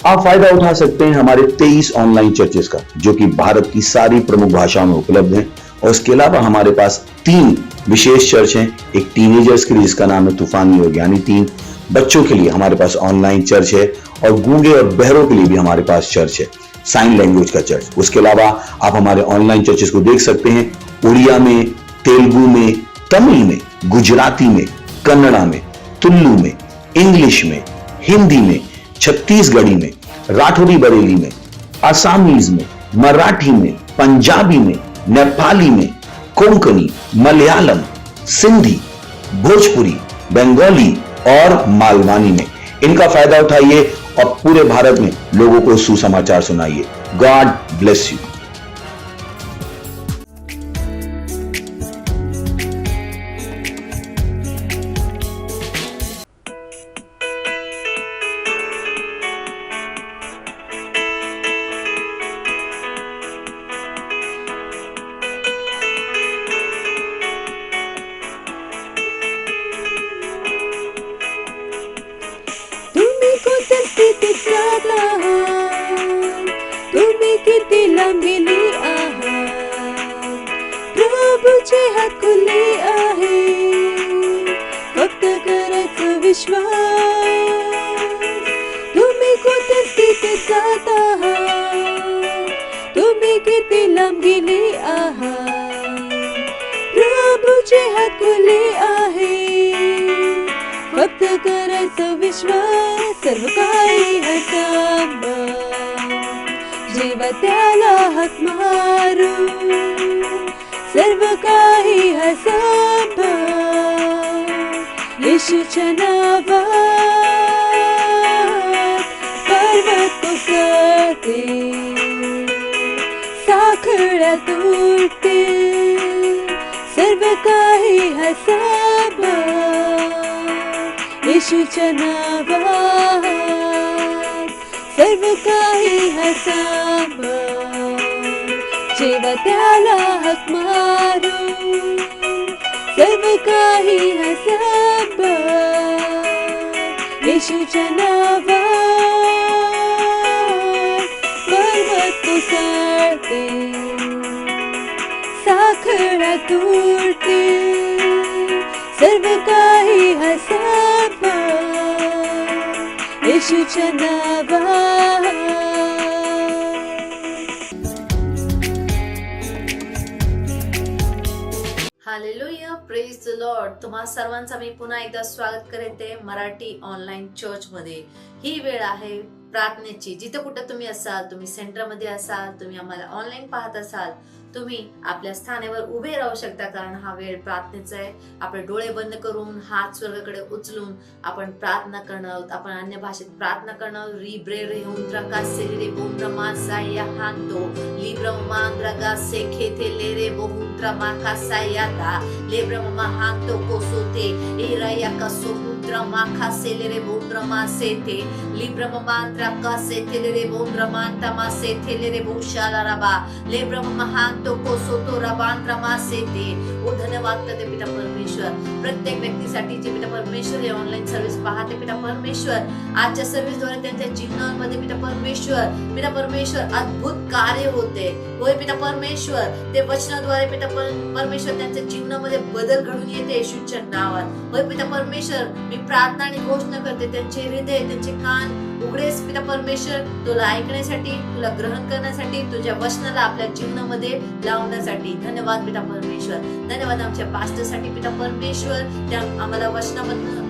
आप फायदा उठा सकते हैं हमारे 23 ऑनलाइन चर्चेस का, जो कि भारत की सारी प्रमुख भाषाओं में उपलब्ध हैं। और इसके अलावा हमारे पास 3 विशेष चर्च हैं। एक टीनेजर्स के लिए जिसका नाम है तूफानी योग, यानी 3 बच्चों के लिए हमारे पास ऑनलाइन चर्च है। और गूंगे और बहरों के लिए भी हमारे पास चर्च है, साइन लैंग्वेज का चर्च। उसके अलावा आप हमारे ऑनलाइन चर्चेस को देख सकते हैं उड़िया में, तेलुगु में, तमिल में, गुजराती में, कन्नड़ा में, तुलु में, इंग्लिश में, हिंदी में, छत्तीसगढ़ी में, राठौरी बरेली में, असमीज में, मराठी में, पंजाबी में, नेपाली में, कोंकणी, मलयालम, सिंधी, भोजपुरी, बंगाली और मालवानी में। इनका फायदा उठाइए और पूरे भारत में लोगों को सुसमाचार सुनाइए। God bless you. तुम्ही किती लांब गेली आहात, प्रभूचे हात खुले आहे, फक्त करायचं विश्वास. तुम्ही कोणत्या स्थितीत जात आहात, तुम्ही किती लांब गेली आहात, प्रभूचे हात खुले आहे, फक्त करायचं विश्वास. सर्व काही है संभव जेव्हा त्याला हाक मारू, सर्व काही है संभव येशूच्या नावात. पर्वत कोसळते, साखळ्या तुटतील, सर्व काही है संभव येशूच्या नावात. सर्व काही है संभव जेव्हा त्याला हाक मारू, सर्व काही है संभव येशूच्या नावात. पर्वत कोसळते, साखळ्या तुटतील, सर्व काही है संभव येशूच्या नावात. Hallelujah, praise the Lord. तुम्हा सर्वांचा मी पुन्हा एकदा स्वागत करते मराठी ऑनलाईन चर्च मध्ये. ही वेळ आहे प्रार्थनेची. जिथे कुठे तुम्ही असाल, तुम्ही सेंटरमध्ये असाल, तुम्ही आम्हाला ऑनलाईन पाहत असाल, तुम्ही आपल्या स्थानावर उभे राहू शकता, कारण हा वेळ प्रार्थनेचा आहे. आपले डोळे बंद करून हात स्वर्गाकडे उचलून आपण प्रार्थना करणार आहोत. आपण अन्य भाषेत प्रार्थना करणार आहोत. री रे हुंद्रा से रे बोंद्रा मासाया हांतो लिब्रम मांद्रा से खेथे ले रे बोंद्रा माकासायाता लेब्रम महांतो कोसोते एराया कसो Drama selere bondrama sete librama mantra kasetelere bondrama tama setelere bushalaraba lebrama mahanto kosoto rabandrama sete धन्यवाद करते पिता परमेश्वर, प्रत्येक व्यक्तीसाठी जे पिता परमेश्वर हे ऑनलाईन सर्व्हिस पाहते पिता परमेश्वर, आजच्या सर्व्हिसद्वारे त्यांच्या जीवनामध्ये पिता परमेश्वर अद्भुत कार्य होते. होय पिता परमेश्वर, ते वचनाद्वारे पिता परमेश्वर त्यांच्या जीवनामध्ये बदल घडून येते येशूच्या नावात. होय पिता परमेश्वर, मी प्रार्थना आणि घोषणा करते, त्यांचे हृदय, त्यांचे कान उघडेस पिता परमेश्वर, तुला ऐकण्यासाठी, तुला ग्रहण करण्यासाठी, तुझ्या वचनाला आपल्या जीवनामध्ये लावण्यासाठी. धन्यवाद पिता परमेश्वर. धन्यवाद आमच्या पास्टरसाठी पिता परमेश्वर, त्या आम्हाला वचनामधून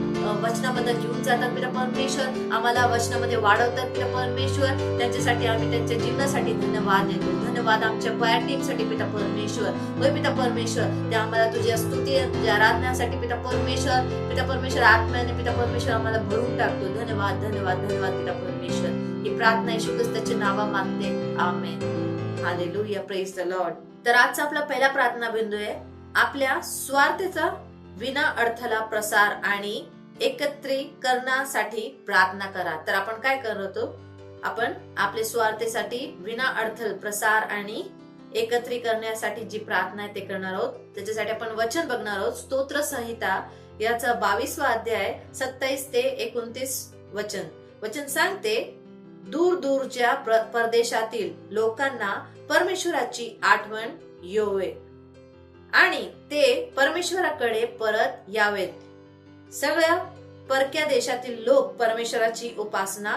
घेऊन जातात पिता परमेश्वर, आम्हाला वचनामध्ये वाढवतात पिता परमेश्वर. त्यांच्यासाठी आम्ही त्यांच्या जीवनासाठी धन्यवाद देतो. धन्यवाद आमच्या पायर टीमसाठी पिता परमेश्वर. होय पिता परमेश्वर, त्या आम्हाला तुझ्या स्तुती, तुझ्या आराधनासाठी पिता परमेश्वर आत्म्याने पिता परमेश्वर आम्हाला भरून टाकतो. धन्यवाद पिता परमेश्वर. ही प्रार्थना येशू ख्रिस्ताच्या नावात मागते. आमेन. हालेलुया. Praise the Lord. तर आजचा आपला पहिला प्रार्थना बिंदू आहे, आपल्या स्वार्थाचा विना अर्थाला प्रसार आणि एकत्रीकरणासाठी प्रार्थना करा. तर आपण काय करत होतो, आपण आपल्या स्वार्थासाठी विना अर्थ प्रसार आणि एकत्रीकरणासाठी जी प्रार्थना आहे ते करणार आहोत. त्याच्यासाठी आपण वचन बघणार आहोत. स्तोत्र संहिता याचा 22वा अध्याय 27 ते 29 वचन सांगते, दूर दूरच्या परदेशातील लोकांना परमेश्वराची आठवण येवे आणि ते परमेश्वराकडे परत यावेत. सगळ्या परक्या देशातील लोक परमेश्वराची उपासना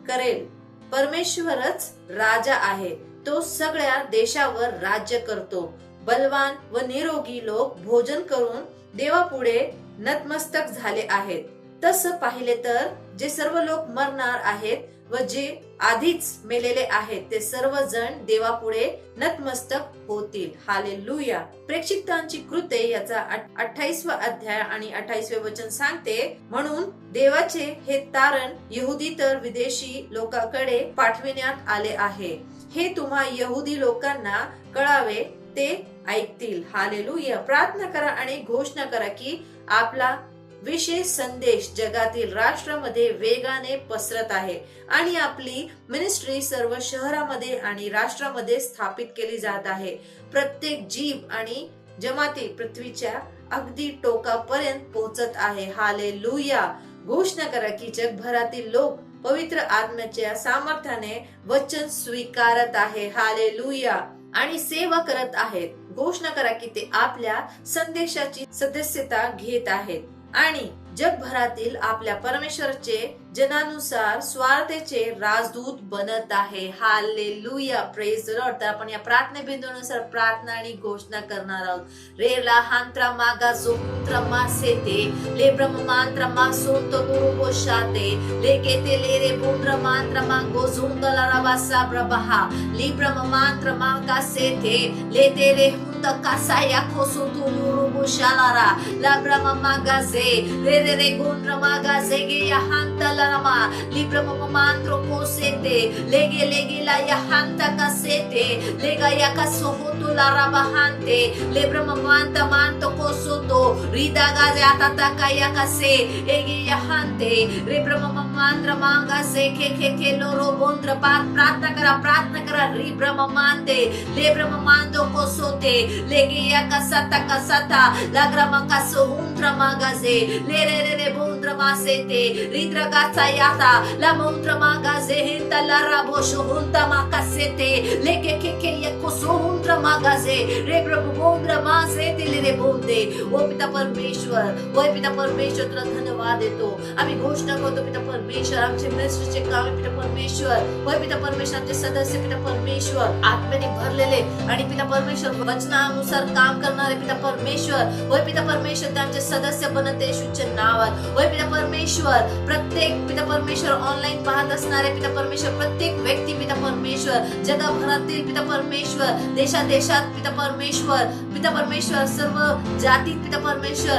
करेल. परमेश्वरच राजा आहे, तो सगळ्या देशावर राज्य करतो. बलवान व निरोगी लोक भोजन करून देवापुढे नतमस्तक झाले आहेत. तसं पाहिले तर जे सर्व लोक मरणार आहेत व जे आधीच मेलेले आहेत ते सर्वजण देवापुढे नतमस्तक होतील. हालेलुया. प्रेक्षितांची कृत्ये याचा 28वा अध्याय आणि 28वे वचन सांगते, म्हणून देवाचे हे तारण यहुदी तर विदेशी लोकांकडे पाठविण्यात आले आहे. हे तुम्हा यहुदी लोकांना कळावे, ते ऐकतील. हालेलुया. प्रार्थना करा आणि घोषणा करा की आपला विशेष संदेश जगातील राष्ट्रामध्ये वेगाने पसरत आहे आणि आपली मिनिस्ट्री सर्व शहरामध्ये आणि राष्ट्रामध्ये स्थापित केली जात आहे. प्रत्येक जीव आणि जमाती पृथ्वीच्या अगदी टोकापर्यंत पोहोचत आहे. हालेलुया. घोषणा करा की जगभरातील लोक पवित्र आत्म्याच्या सामर्थ्याने वचन स्वीकारत आहे. हालेलुया. आणि सेवा करत आहेत. घोषणा करा की ते आपल्या संदेशाची सदस्यता घेत आहेत आणि जगभरातील आपल्या परमेश्वराचे जनानुसार स्वार्थेचे राजदूत बनत आहे. हालेलुया. Praise the Lord. तर आपण या प्रार्थना बिंदूनुसार प्रार्थना आणि घोषणा करणार आहोत. रे ला हांत्रा मागा जोंत्रा मासेते ले ब्रह्मांत्रा मासोंतो गुरुको शाते ले केते ले रे बुंद्रा मांत्रा मांगो झुंगला रावासा ब्रबहा ली ब्रह्मांत्रा मांगा सेते ले तेरे हुंता कासाया कोसो तुलुरुबो शालारा ला ब्रह्मागाजे रे रे रे गुंद्रा मागाजे गे या हांता Lalama, Libra Mamandro Cosete, Lege la Yahanta Casete, Lega Yakasohutu la Rabahante, Lebra Mamanta Manto Cosoto, Rida Gazataka Yakase, Ege Yahante, Libra Mamandra Manga Se, Keke Loro Bondra Pratnakara, Libra Mamante, Lebra Mamando Cosote, Lege Yakasata Casata, La Gramakaso Hundra Magaze, Lere Bondra Masete, Ridra Gatsayata, La Montra Magaze, Hinta La Rabosho, Hunta Macasete, Leke Keke Yakoso Hundra Magaze, Rebra Bondra Masete, Lere Bonde, O Pita Parmeshwar, O Pita Parmeshwar, तुला धन्यवाद देतो. आम्ही घोषणा करतो पिता परमेश्वर, आमचे मिनिस्ट्रीचे काम पिता परमेश्वर, होय पिता परमेश्वर, आमचे सदस्य पिता परमेश्वर, आत्म्याने भरलेले आणि पिता परमेश्वर वचनानुसार काम करणारे पिता परमेश्वर, होय पिता परमेश्वर, आमचे सदस्य बनते येशूच्या नावात. होय पिता परमेश्वर, प्रत्येक पिता परमेश्वर ऑनलाईन पाहत असणारे पिता परमेश्वर, प्रत्येक व्यक्ती पिता परमेश्वर, जगभरातील पिता परमेश्वर, देशात पिता परमेश्वर, सर्व जातीत पिता परमेश्वर,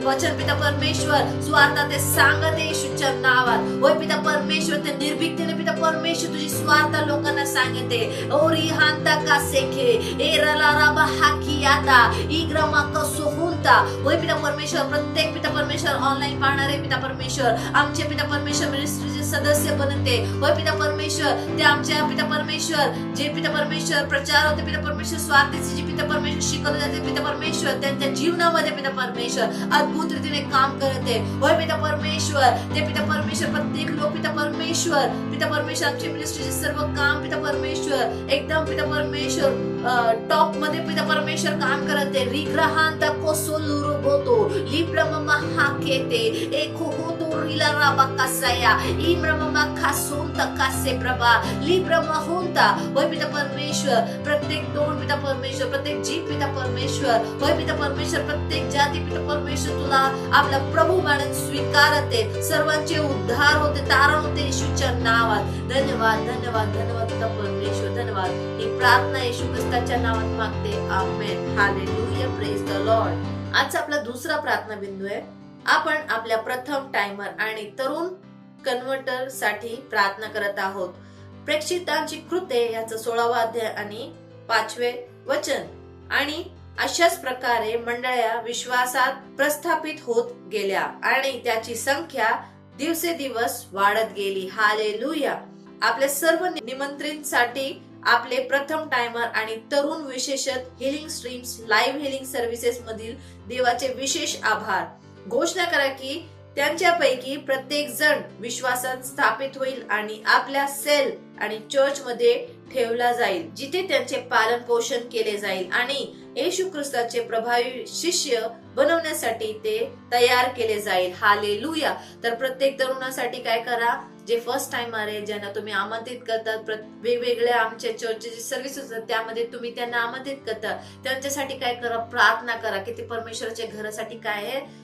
वचन पिता परमेश्वर, स्वार्थ ते सांगते येशूच्या नावात. होय पिता परमेश्वर, ते निर्भीकतेने पिता परमेश्वर तुझी स्वार्थ लोकांना सांगते. ओरी हांता का सेखे एरला राबा हाकियाता इग्रमा कसो हुंता. होय पिता परमेश्वर, प्रत्येक पिता परमेश्वर ऑनलाईन पाहणारे पिता परमेश्वर, आमचे पिता परमेश्वर मिनिस्ट्रीचे सदस्य बनते. होय पिता परमेश्वर, ते आमच्या पिता परमेश्वर जे पिता परमेश्वर प्रचार होते पिता परमेश्वर, स्वार्थीचे जे पिता परमेश्वर शिकवले जाते पिता परमेश्वर, त्यांच्या जीवनामध्ये पिता परमेश्वर अद्भुत रीतीने काम करते. होय पिता परमेश्वर, ते पिता परमेश्वर प्रत्येक लोक पिता परमेश्वर आमचे मिनिस्ट्रीचे सर्व काम पिता परमेश्वर एकदम पिता परमेश्वर टॉप मध्ये पिता परमेश्वर काम करते. रिग्रहांता कोसोलुरो बोतो लिब्रममा हाकेते एको होतो रिला राबा कासाया इब्रममा खासोंता कासे प्रभा लिब्रमा होता. होय पिता परमेश्वर, प्रत्येक तोंड पिता परमेश्वर, प्रत्येक जीभ पिता परमेश्वर, होय पिता परमेश्वर, प्रत्येक जाती पिता परमेश्वर तुला आपला प्रभू मानून स्वीकारते. सर्वांचे उद्धार होते, तारण होते येशूच्या नावात. धन्यवाद धन्यवाद धन्यवाद पिता परमेश्वर, धन्यवाद. ही प्रार्थना येशू ख्रिस्ताच्या नावात मागते. आमेन. हालेलुया. Praise the Lord. आजचा आपला दुसरा प्रार्थना बिंदू आहे. आपण आपल्या प्रथम टाइमर आणि तरुण कन्व्हर्टर साठी प्रार्थना करत आहोत. प्रेक्षितांची कृत्ये याचं 16वा अध्याय आणि 5वे वचन. आणि अशाच प्रकारे मंडळ्या विश्वासात प्रस्थापित होत गेल्या आणि त्याची संख्या दिवसेदिवस वाढत गेली. हालेलुया. आपल्या सर्व निमंत्रणसाठी आपले प्रथम टाइमर आणि तरुण विशेषत healing streams live healing services मधील देवाचे विशेष आभार. घोषणा करा की त्यांच्यापैकी प्रत्येक जण विश्वासात स्थापित होईल आणि आपल्या सेल आणि चर्च मध्ये ठेवला जाईल, जिथे त्यांचे पालन पोषण केले जाईल आणि येशू ख्रिस्ताचे प्रभावी शिष्य बनवण्यासाठी ते तयार केले जाईल. हालेलुया. तर प्रत्येक तरुणासाठी काय करा, जे फर्स्ट टाइमर आहे, ज्यांना तुम्ही आमंत्रित करतात, वेगवेगळ्या आमच्या चर्चचे सर्व्हिसेस असतात त्यामध्ये तुम्ही त्यांना आमंत्रित करता, त्यांच्यासाठी काय करा, प्रार्थना करा की ते परमेश्वराच्या घरासाठी काय आहे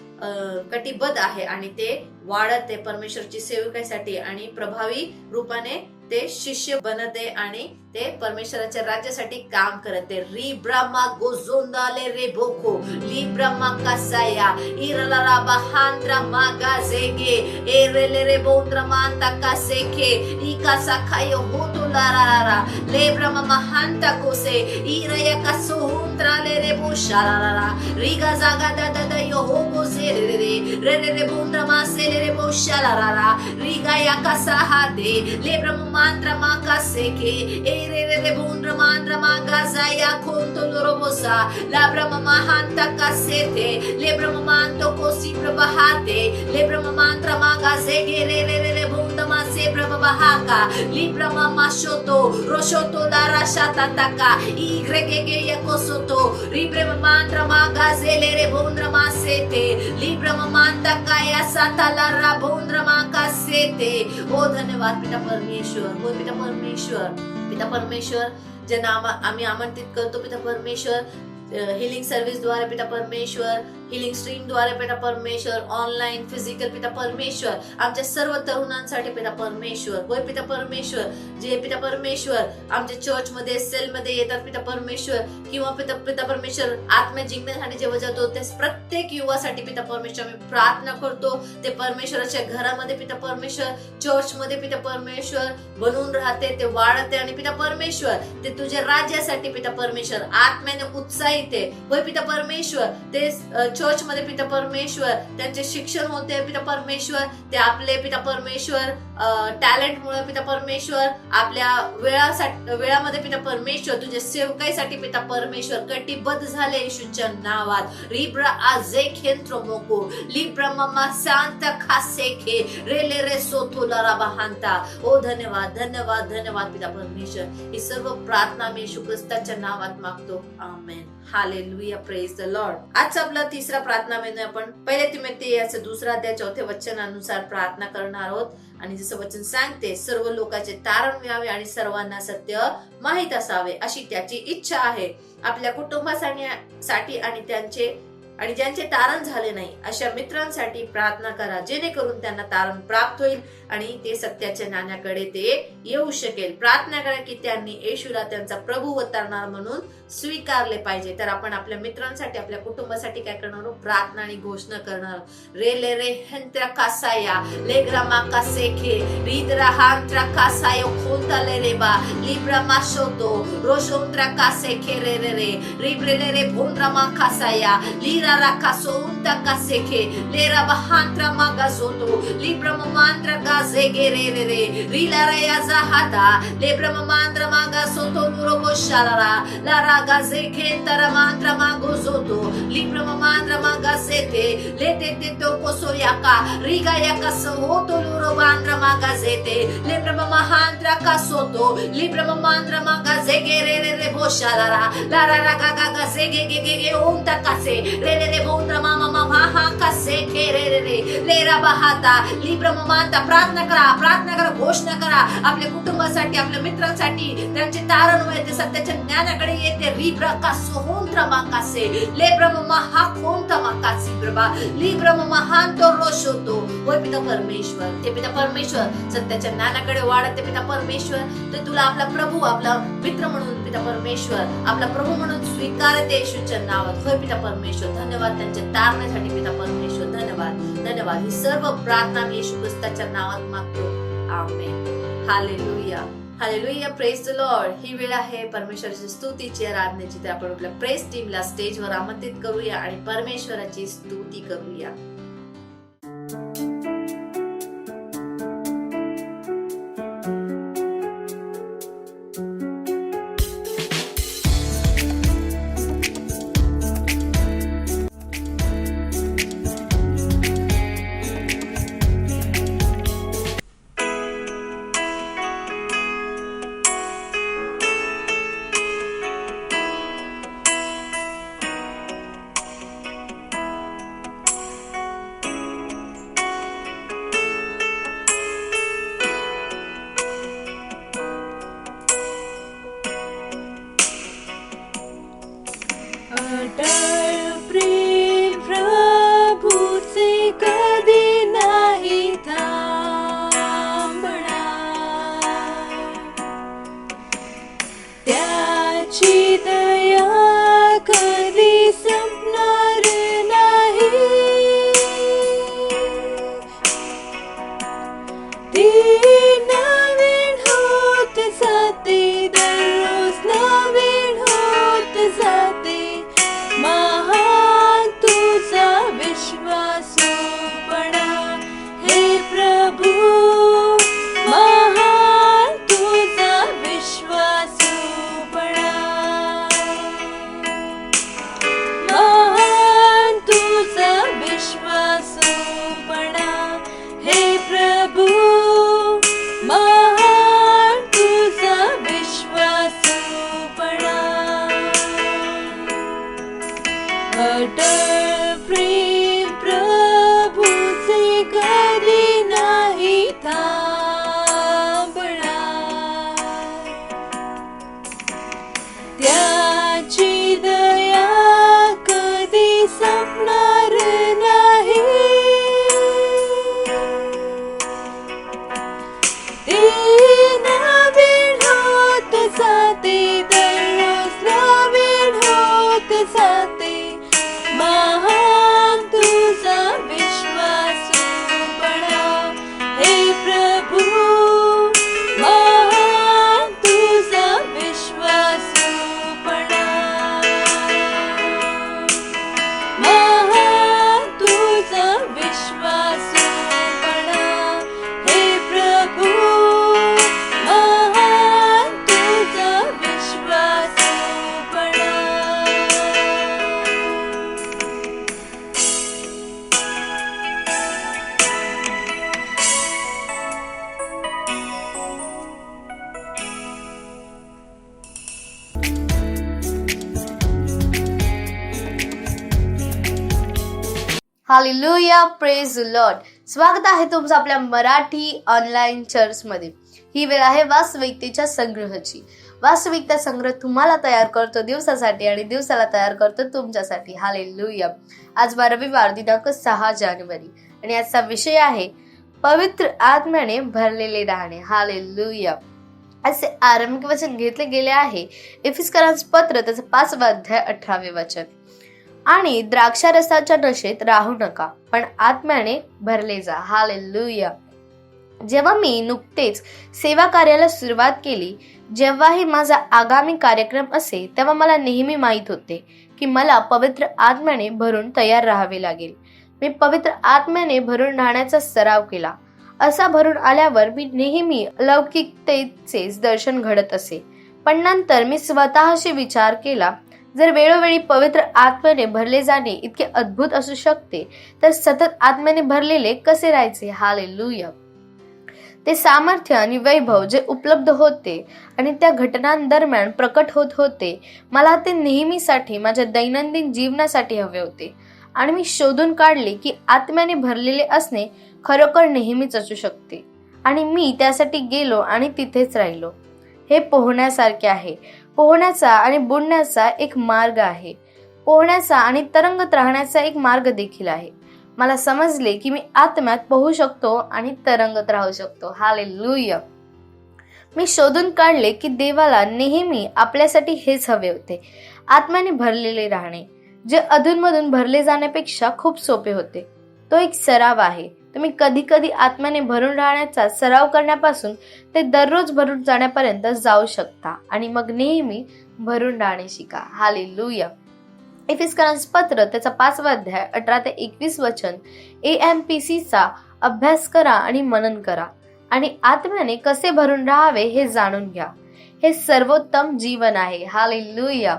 कटिबद्ध आहे आणि ते वाढत आहे परमेश्वरची सेवकासाठी आणि प्रभावी रूपाने ते शिष्य बनते आणि ते परमेश्वराच्या राज्यासाठी काम करते. री ब्रह्मा गोझोंदाले रे बोको ली ब्रह्मा कासाया इरला बहांद्रा मागा जेगे एरेले रे बोंद्रा मांता कासेके इकासा खायो होतो लारारा ले ब्रह्मा महांता कोसे इरया कासो हुंत्राले रे बोशारारा रिगा जागा दादा यो हो गोसे रे रे रे बोंद्रा मासे रे बोशारारा रिगा या कासा हादे ले Brahma mantra makaseke erere bundra mantra magazaya konto lorobosa la brahma mahanta kasete le brahma manto kosi prabahate le brahma mantra magazege erere bundra mase prabahaka li brahma mashoto roshoto la rashata taka igrege yakosoto ri brahma mantra magazele re bundra masete li brahma manta kaya satala ra bundra makasete. ओ धन्यवाद पिता परमेश्वर. हो पिता परमेश्वर, पिता परमेश्वर ज्यांना आम्ही आमंत्रित करतो पिता परमेश्वर, हिलिंग सर्व्हिस द्वारे पिता परमेश्वर, हिलिंग स्ट्रीम द्वारे पिता परमेश्वर, ऑनलाईन फिजिकल पिता परमेश्वर, आमच्या सर्व तरुणांसाठी पिता परमेश्वर. होय पिता परमेश्वर, जे पिता परमेश्वर आमच्या चर्च मध्ये सेल मध्ये येतात पिता परमेश्वर, किंवा पिता परमेश्वर आत्म्या जिंकण्यासाठी जेव्हा जातो ते प्रत्येक युवासाठी पिता परमेश्वर आम्ही प्रार्थना करतो. ते परमेश्वराच्या घरामध्ये पिता परमेश्वर, चर्च मध्ये पिता परमेश्वर बनून राहते, ते वाढते आणि पिता परमेश्वर ते तुझ्या राज्यासाठी पिता परमेश्वर आत्म्याने उत्साहित आहे. होय पिता परमेश्वर, ते चर्च मध्ये पिता परमेश्वर त्यांचे शिक्षण होते पिता परमेश्वर, ते आपले पिता परमेश्वर टॅलेंट मुळे पिता परमेश्वर आपल्या वेळामध्ये पिता परमेश्वर तुझ्या सेवकाईसाठी पिता परमेश्वर कटिबद्ध झाले येशूच्या नावात. रिब्रा आजे खेंत्रोमोको लिब्रा ममा शांत खासेखे रेले रे सोथोला राबाहांता. ओ धन्यवाद धन्यवाद धन्यवाद पिता परमेश्वर. ही सर्व प्रार्थना मी येशू ख्रिस्ताच्या नावात मागतो. आमेन. हालेलुया. Praise the Lord. आजचा आपला तिसरा प्रार्थना म्हणजे आपण 1 तिमोथेय याचं 2 अध्याय 4 वचनानुसार प्रार्थना करणार आहोत. आणि जसं वचन सांगते, सर्व लोकांचे तारण व्हावे आणि सर्वांना सत्य माहित असावे अशी त्याची इच्छा आहे. आपल्या कुटुंबासाठी आणि ज्यांचे तारण झाले नाही अशा मित्रांसाठी प्रार्थना करा, जेणेकरून त्यांना तारण प्राप्त होईल आणि ते सत्याच्या ज्ञानाकडे ते येऊ शकेल. प्रार्थना करा की त्यांनी येशूला त्यांचा प्रभू व तारणार म्हणून स्वीकारले पाहिजे. तर आपण आपल्या मित्रांसाठी, आपल्या कुटुंबासाठी काय करणार आहोत? प्रार्थना आणि घोषणा करणार. रे ले रे हंत्रा कासाया लेग्रा माकासेखे रिद्रा हांत्रा कासायो खोंताले रे बा लिब्रा माशोतो रोशोंत्रा कासेखे रे रे रे रिब्रे ले रे भोंद्रा माकासाया lira Lera rakasunta kaseke. Lera bahantra magazoto. Libra mamandra gazegere. Rila raya zahata. Lebra mamandra magazoto lurobo sharara. Lara gazeke taramantra magozoto. Libra mamandra magazete. Lete te toko soyaka. Riga yaka sohoto lurobandra magazete. Libra mamahandra kasoto. Libra mamandra magazegere rebo sharara. Lara raga gazegege unta kase. Rere bondra mama mama kase kerere. Lera बहाता लिब्रा ममांता प्रार्थना करा घोषणा करा आपल्या कुटुंबासाठी आपल्या मित्रांसाठी त्यांचे तारण वळते सत्याच्या ज्ञानाकडे येते लिब्रा का सोहोंत्रा माकासे लेब्रा ममा हा कोणता माकासी प्रभा लिब्रा ममा हा तो रोशोतो होय पिता परमेश्वर ते पिता परमेश्वर सत्याच्या ज्ञानाकडे वाढते पिता परमेश्वर ते तुला आपला प्रभू आपला मित्र म्हणून पिता परमेश्वर आपला प्रभू म्हणून स्वीकारते येशूच्या नावात होय पिता परमेश्वर धन्यवाद त्यांच्या तारण्यासाठी पिता परमेश्वर धन्यवाद ही सर्व प्रार्थना मी येशू ख्रिस्ताच्या नावात मागतो आमेन हालेलुया हालेलुया प्रेज द लॉर्ड ही वेळ आहे परमेश्वराची स्तुतीची आराधनेची तर आपण आपल्या प्रेस टीमला स्टेजवर आमंत्रित करूया आणि परमेश्वराची स्तुती करूया अटल प्रेम प्रभूचे कधी नाही थांबणार त्याची दया कधी संपणार नाही ती नवीन होत जाते दररोज नवीन होत जाते महान तुझा विश्वासूपणा हे प्रभू महान तुझा विश्वासूपणा महान तुझा विश्वासूपणा हे प्रभू महान तुझा विश्वासूपणा अटल प्रेम प्रभूचे कधी नाही थांबणार त्याची दया कधी संपणार नाही ती नवीन होत जाते दररोज नवीन होत जाते महान तुझा विश्वासूपणा हे प्रभू महान तुझा विश्वासूपणा महान तुझा विश्वासूपणा हे प्रभू महान तुझा विश्वासूपणा हालेलुया प्रेज लॉर्ड स्वागत आहे तुमचं आपल्या मराठी ऑनलाईन चर्चमध्ये ही वेळ आहे वास्तविकतेच्या संग्रहाची वास्तविकता संग्रह तुम्हाला तयार करतो दिवसासाठी आणि दिवसाला तयार करतो तुमच्यासाठी हालेलुया आज रविवार दिनांक 6 जानेवारी आणि आजचा विषय आहे पवित्र आत्म्याने भरलेले राहणे हालेलुया असे आरंभिक वचन घेतले गेले आहे एफिसकरांचे पत्र त्याचं 5 अध्याय 18 वचन आणि द्राक्षारसाच्या नशेत राहू नका पण आत्म्याने भरले जा हालेलुया जेव्हा मी नुकतेच सेवा कार्याला सुरुवात केली जेव्हाही माझा आगामी कार्यक्रम असे तेव्हा मला नेहमी माहीत होते की मला पवित्र आत्म्याने भरून तयार राहावे लागेल. मी पवित्र आत्म्याने भरून राहण्याचा सराव केला. असा भरून आल्यावर मी नेहमी लौकिकतेचेच दर्शन घडत असे. पण नंतर मी स्वतःशी विचार केला, जर वेळोवेळी पवित्र आत्म्याने भरले जाणे इतके अद्भुत असू शकते तर सतत आत्म्याने भरलेले कसे राहायचे. हालेलुया. ते सामर्थ्य आणि वैभव जे उपलब्ध होते आणि त्या घटनांदरम्यान प्रकट होत होते, मला ते नेहमीसाठी माझ्या दैनंदिन जीवनासाठी हवे होते. आणि मी शोधून काढले की आत्म्याने भरलेले असणे खरोखर नेहमीच असू शकते. आणि मी त्यासाठी गेलो आणि तिथेच राहिलो. हे पोहण्यासारखे आहे. पोहण्याचा आणि बुडण्याचा एक मार्ग आहे. पोहण्याचा आणि तरंगत राहण्याचा एक मार्ग देखील आहे. मला समजले की मी आत्म्यात पोहू शकतो आणि तरंगत राहू शकतो. हालेलुया. मी शोधून काढले की देवाला नेहमी आपल्यासाठी हेच हवे होते, आत्म्याने भरलेले राहणे, जे अधूनमधून भरले जाण्यापेक्षा खूप सोपे होते. तो एक सराव आहे. तुम्ही कधी कधी आत्म्याने भरून राहण्याचा सराव करण्यापासून ते दररोज भरून जाण्यापर्यंत जाऊ शकता आणि मग नेहमी भरून राहणे शिका. हालेलुया. एफेसकरांस पत्र त्याचा 5वा अध्याय 18 ते 21 वचन. AMPCचा अभ्यास करा आणि मनन करा आणि आत्म्याने कसे भरून राहावे हे जाणून घ्या. हे सर्वोत्तम जीवन आहे. हालेलुया.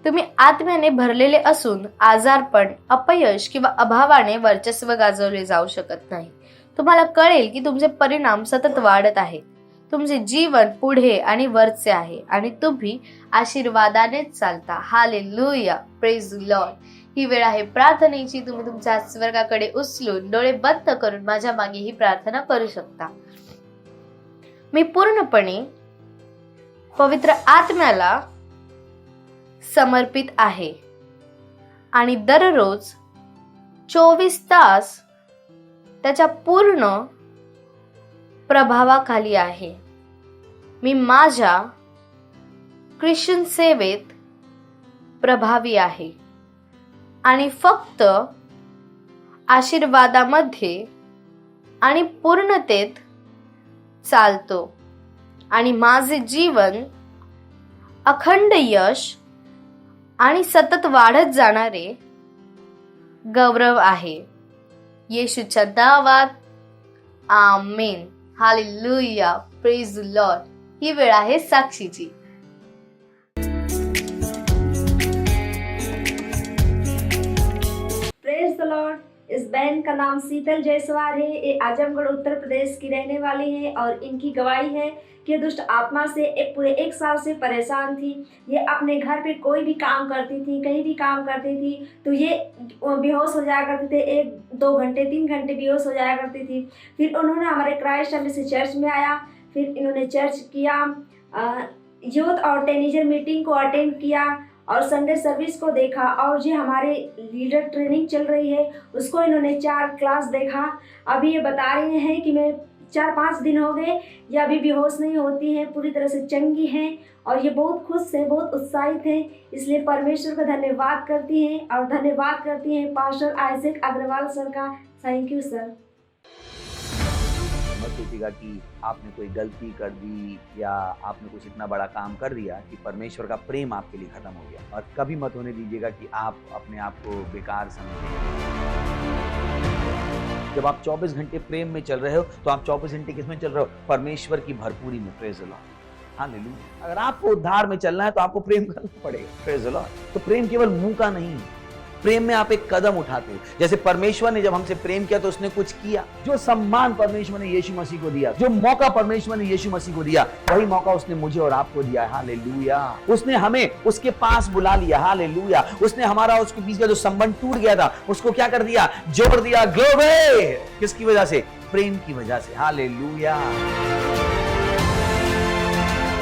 तुम्ही आत्म्याने भरलेले असून आजारपण, अपयश किंवा अभावाने वर्चस्व गाजवले जाऊ शकत नाही. तुम्हाला कळेल की तुमचे परिणाम सतत वाढत आहेत. तुमचे जीवन पुढे आणि वरचे आहे आणि तुम्ही आशीर्वादानेच चालता. हालेलुया. Praise Lord. ही वेळ आहे प्रार्थनेची. तुम्ही तुमच्या स्वर्गाकडे उचलून डोळे बंद करून माझ्या मागे ही प्रार्थना करू शकता. मी पूर्णपणे पवित्र आत्म्याला समर्पित आहे आणि दररोज 24 तास त्याच्या पूर्ण प्रभावाखाली आहे. मी माझ्या ख्रिश्चन सेवेत प्रभावी आहे आणि फक्त आशीर्वादामध्ये आणि पूर्णतेत चालतो आणि माझे जीवन अखंड यश आणि सतत वाढत जाणारे गौरव आहे. येशूच्या नावात आमेन. हालेलुया. Praise Lord. ही वेळ आहे साक्षीची. Praise the Lord. इस बहन का नाम शीतल जायसवाल है। ये आजमगढ़ उत्तर प्रदेश की रहने वाली है और इनकी गवाही है कि दुष्ट आत्मा से पूरे 1 साल से परेशान थी। ये अपने घर पे कोई भी काम करती थी, कहीं भी काम करती थी तो ये बेहोश हो जाया करते थे। 1-2 घंटे 3 घंटे बेहोश हो जाया करती थी। फिर उन्होंने हमारे क्राइस्ट से चर्च में आया। फिर इन्होंने चर्च किया, यूथ और टीनेजर मीटिंग को अटेंड किया और संडे सर्विस को देखा और जो हमारे लीडर ट्रेनिंग चल रही है उसको इन्होंने 4 क्लास देखा। अभी ये बता रहे हैं कि मैं 4-5 दिन हो गए, ये अभी बेहोश नहीं होती हैं, पूरी तरह से चंगी हैं और ये बहुत खुश हैं, बहुत उत्साहित हैं। इसलिए परमेश्वर का धन्यवाद करती हैं और धन्यवाद करती हैं पास्टर आइजैक अग्रवाल सर का। Thank you sir. मत सोचिएगा कि आपने कोई गलती कर दी या आपने कुछ इतना बड़ा काम कर दिया कि परमेश्वर का प्रेम आपके लिए खत्म हो गया, और कभी मत होने दीजिएगा कि आप अपने आप को बेकार समझें। जब आप 24 घंटे प्रेम में चल रहे हो तो आप 24 घंटे किसमें चल रहे हो? परमेश्वर की भरपूरी में। Praise the Lord. हालेलुया। अगर आपको उद्धार में चलना है तो आपको प्रेम करना पड़ेगा। Praise the Lord. तो प्रेम केवल मुंह का नहीं, प्रेम में आप एक कदम उठाते हो। जैसे परमेश्वर ने जब हमसे प्रेम किया तो उसने कुछ किया। जो सम्मान परमेश्वर ने यीशु मसीह को दिया, जो मौका परमेश्वर ने यीशु मसीह को दिया, वही मौका उसने मुझे और आपको दिया है। हालेलुया। उसने हमें उसके पास बुला लिया। हालेलुया। उसने हमारा उसके बीच का जो संबंध टूट गया था उसको क्या कर दिया? जोड़ दिया। ग्लोरी। किसकी वजह से? प्रेम की वजह से। हालेलुया।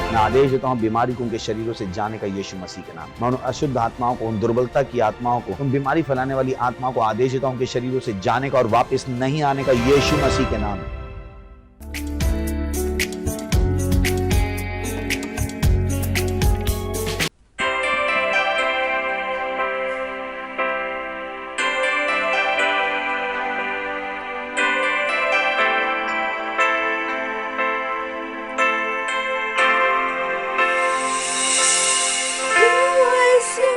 मैं आदेश देता हूं बीमारी को उनके शरीरों से जाने का यीशु मसीह के नाम। मैं उन अशुद्ध आत्माओं को, उन दुर्बलता की आत्माओं को, उन बीमारी फैलाने वाली आत्माओं को आदेश देता हूं उनके शरीरों से जाने का और वापस नहीं आने का यीशु मसीह के नाम। यीशु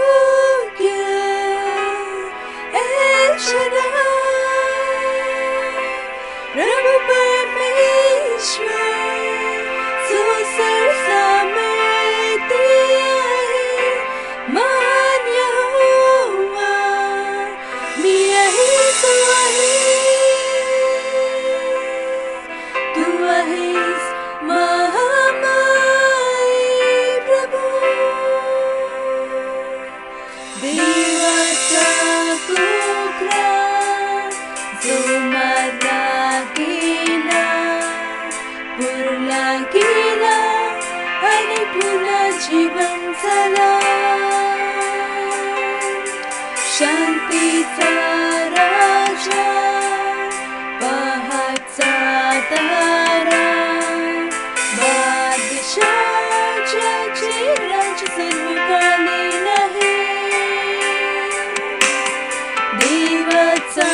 पुन्हा जीवन झाला शांतीचा राजा पहाटचा तारा बादशाहाचे राज सर्वकालीन आहे देवाचा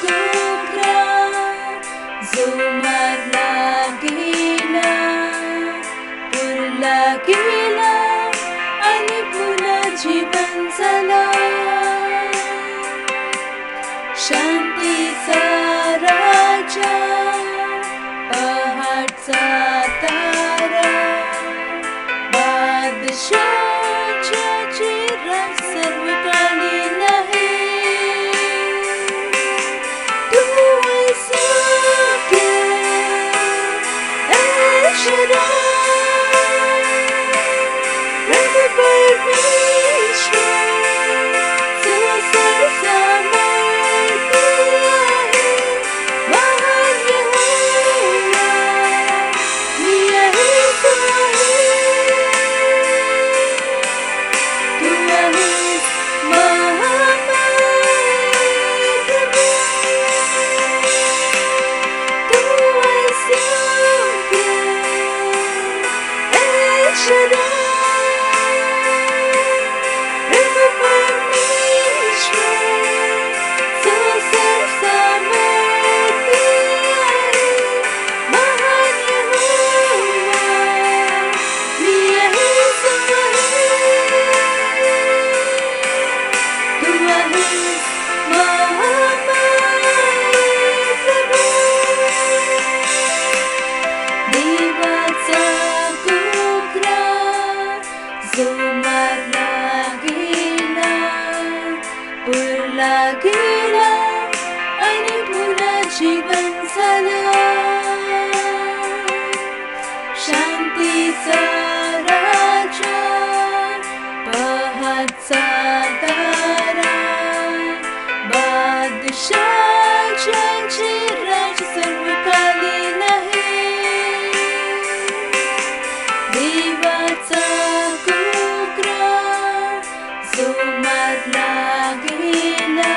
कोकरा जो मारला गेला पुरला गेला आणि पुन्हा जीवन झाला शांतीचा राजा पहाटचा तारा बादशाहाचे राज सर्वकालीन आहे तू ऐसा प्रभु परमेश्वर जो सर्वसमर्थी आहे महान यहोवा मी आहे तू आहेस महामाई प्रभु तू आहेस योग्य प्रभु परमेश्वर जो सर्वसमर्थी आहे महान यहोवा मी आहेस तू आहेस महामाई प्रभु देवाचा कोकरा जो मारला गेला पुरला गेला आणि पुन्हा जीवन झाला शांतीचा राजा पहाटचा तारा बादशाहाचे राज सर्वकालीन आहे देवाचा कोकरा जो मारला गेला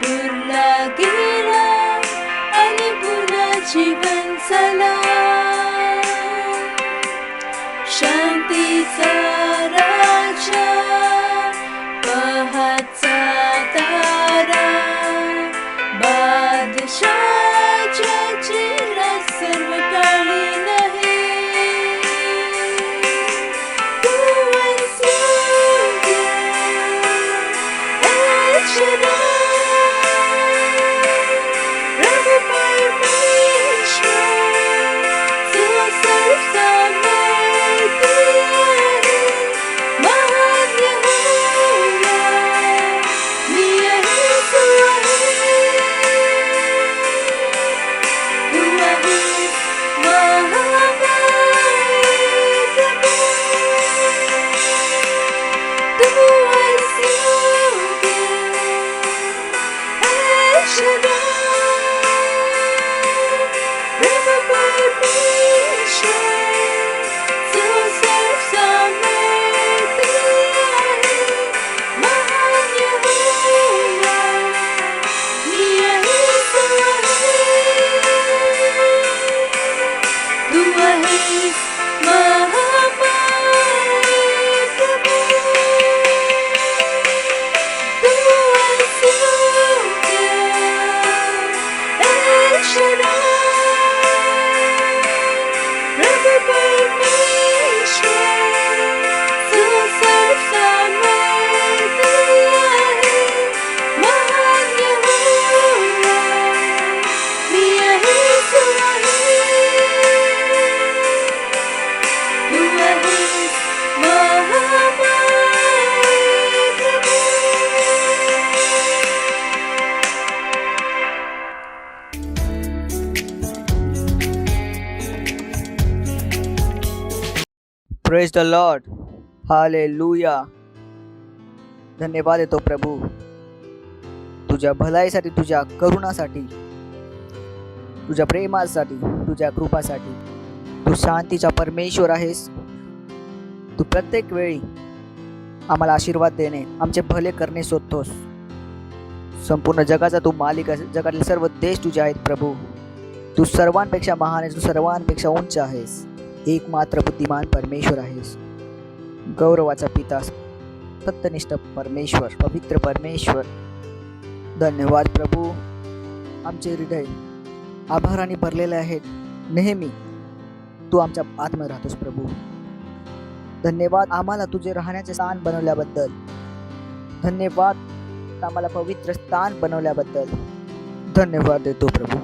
पुरला गेला आणि पुन्हा जीवन झाला शांतीचा राजा पहाटचा तारा बादशाहाचे राज सर्वकालीन आहे तू आहेस योग्य प्रभु परमेश्वर जो सर्वसमर्थी आहे महान यहोवा मी आहेस तू आहेस महामाई प्रभु तू आहेस योग्य प्रभु परमेश्वर जो सर्वसमर्थी आहे महान यहोवा मी आहेस तू आहेस महामाई प्रभु तू आहेस योग्य प्रभु परमेश्वर जो सर्वसमर्थी आहे महान यहोवा मी आहेस तू आहेस महामाई प्रभु प्रेज द लॉर्ड, हालेलुया. धन्यवाद देतो प्रभू, तुझ्या भलाईसाठी, तुझ्या करुणासाठी, तुझ्या प्रेमासाठी, तुझ्या कृपासाठी. तू शांतीचा परमेश्वर आहेस, तू प्रत्येक वेळी आम्हाला आशीर्वाद देणे, आमचे भले करणे शोधतोस. संपूर्ण जगाचा तू मालिक आहेस. जगातील सर्व देश तुझे आहेत प्रभू. तू सर्वांपेक्षा महान आहेस. तू सर्वांपेक्षा उंच आहेस. एकमात्र बुद्धिमान परमेश्वर आहेस. गौरवाचा पिता, सत्यनिष्ठ परमेश्वर, पवित्र परमेश्वर. धन्यवाद प्रभू. आमचे हृदय आभाराने भरलेले आहेत. नेहमी तू आमच्या आत्म्यात राहतोस प्रभू. धन्यवाद आम्हाला तुझे राहण्याचे स्थान बनवल्याबद्दल. धन्यवाद आम्हाला पवित्र स्थान बनवल्याबद्दल. धन्यवाद देतो प्रभू.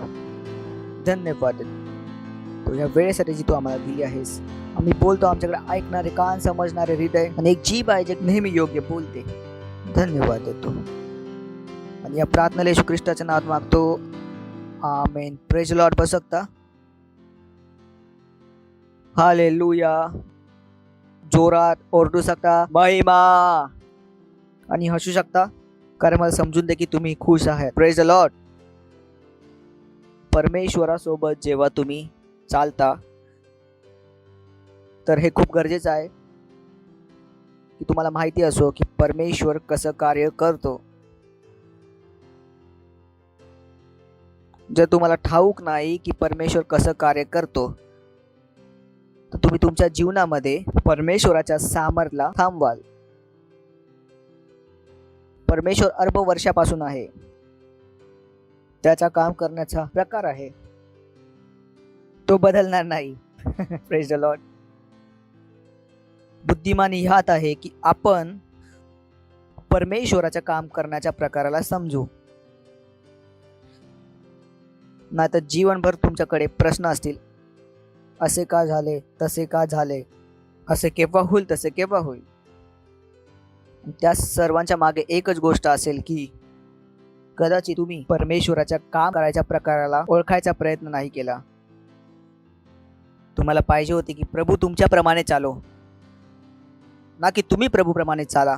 धन्यवाद देतो या वेळेसाठी जी तू आम्हाला दिली आहेस. आम्ही बोलतो, आमच्याकडे ऐकणारे कान, समजणारे हृदय आणि एक जीभ आहे जे नेहमी योग्य बोलते. धन्यवाद देतो आणि या प्रार्थनेला येशू ख्रिस्ताच्या नावात मागतो. आमेन. Praise the Lord. बस सकता. हालेलुया. जोरात ओरडू शकता महिमा आणि हसू शकता, कारण मला समजून दे की तुम्ही खुश आहात. Praise the Lord. परमेश्वरासोबत जेव्हा तुम्ही चालता तर हे खूप गरजेचं आहे की तुम्हाला माहिती असो की परमेश्वर कसं कार्य करतो. जर तुम्हाला ठाऊक नाही की परमेश्वर कसं कार्य करतो तर तुम्ही तुमच्या जीवनामध्ये परमेश्वराच्या सामर्थ्याला थांबवाल. परमेश्वर अरब वर्षापासून आहे. त्याचा काम करण्याचा प्रकार आहे, तो बदलणार नाही. Praise the Lord. बुद्धिमानी ह्यात आहे की आपण परमेश्वराचं काम करण्याच्या प्रकाराला समजू. नाही तर जीवनभर तुमच्याकडे प्रश्न असतील. असे का झाले, तसे का झाले, असे केव्हा होईल, तसे केव्हा होईल. त्या सर्वांच्या मागे एकच गोष्ट असेल की कदाचित तुम्ही परमेश्वराच्या काम करायच्या प्रकाराला ओळखायचा प्रयत्न नाही केला. तुम्हाला पाहिजे होते की प्रभू तुमच्याप्रमाणे चालो, ना की तुम्ही प्रभूप्रमाणे चाला.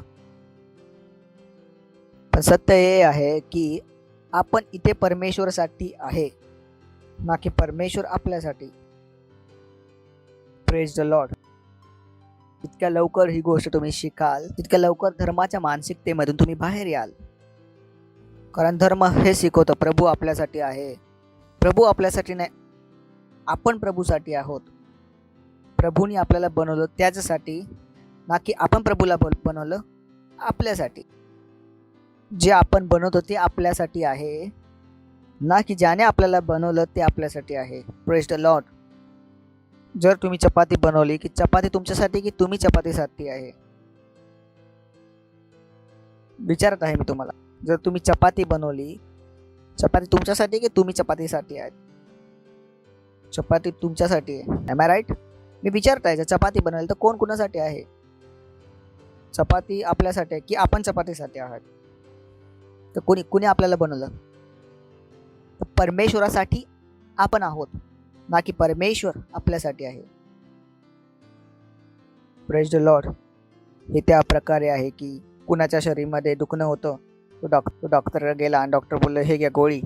पण सत्य हे आहे की आपण इथे परमेश्वरासाठी आहे, ना की परमेश्वर आपल्यासाठी. Praise the Lord. जितक्या लवकर ही गोष्ट तुम्ही शिकाल तितक्या लवकर धर्माच्या मानसिकतेमधून तुम्ही बाहेर याल. कारण धर्म हे शिकवतं प्रभू आपल्यासाठी आहे. प्रभू आपल्यासाठी नाही, आपण प्रभूसाठी आहोत. प्रभूने आपल्याला बनवलं त्याच्यासाठी, ना की आपण प्रभूला बनवलं आपल्यासाठी. जे आपण बनवतो ते आपल्यासाठी आहे, ना की ज्याने आपल्याला बनवलं ते आपल्यासाठी आहे. Praise the Lord. जर तुम्ही चपाती बनवली की चपाती तुमच्यासाठी की तुम्ही चपातीसाठी आहे, विचारत आहे मी तुम्हाला. जर तुम्ही चपाती बनवली, चपाती तुमच्यासाठी की तुम्ही चपातीसाठी आहेत? चपाती तुमच्यासाठी आहे. M I right? मी विचारत आहे, जर चपाती बनवली तर कोण कोणासाठी आहे? चपाती आपल्यासाठी आहे की आपण चपातीसाठी आहात? तर कुणी आपल्याला बनवलं? तर परमेश्वरासाठी आपण आहोत, ना की परमेश्वर आपल्यासाठी आहे. Praise the Lord. हे त्या प्रकारे आहे की कुणाच्या शरीरामध्ये दुखणं होतं, तो डॉक्टर गेला आणि डॉक्टर बोलले हे घ्या गोळी,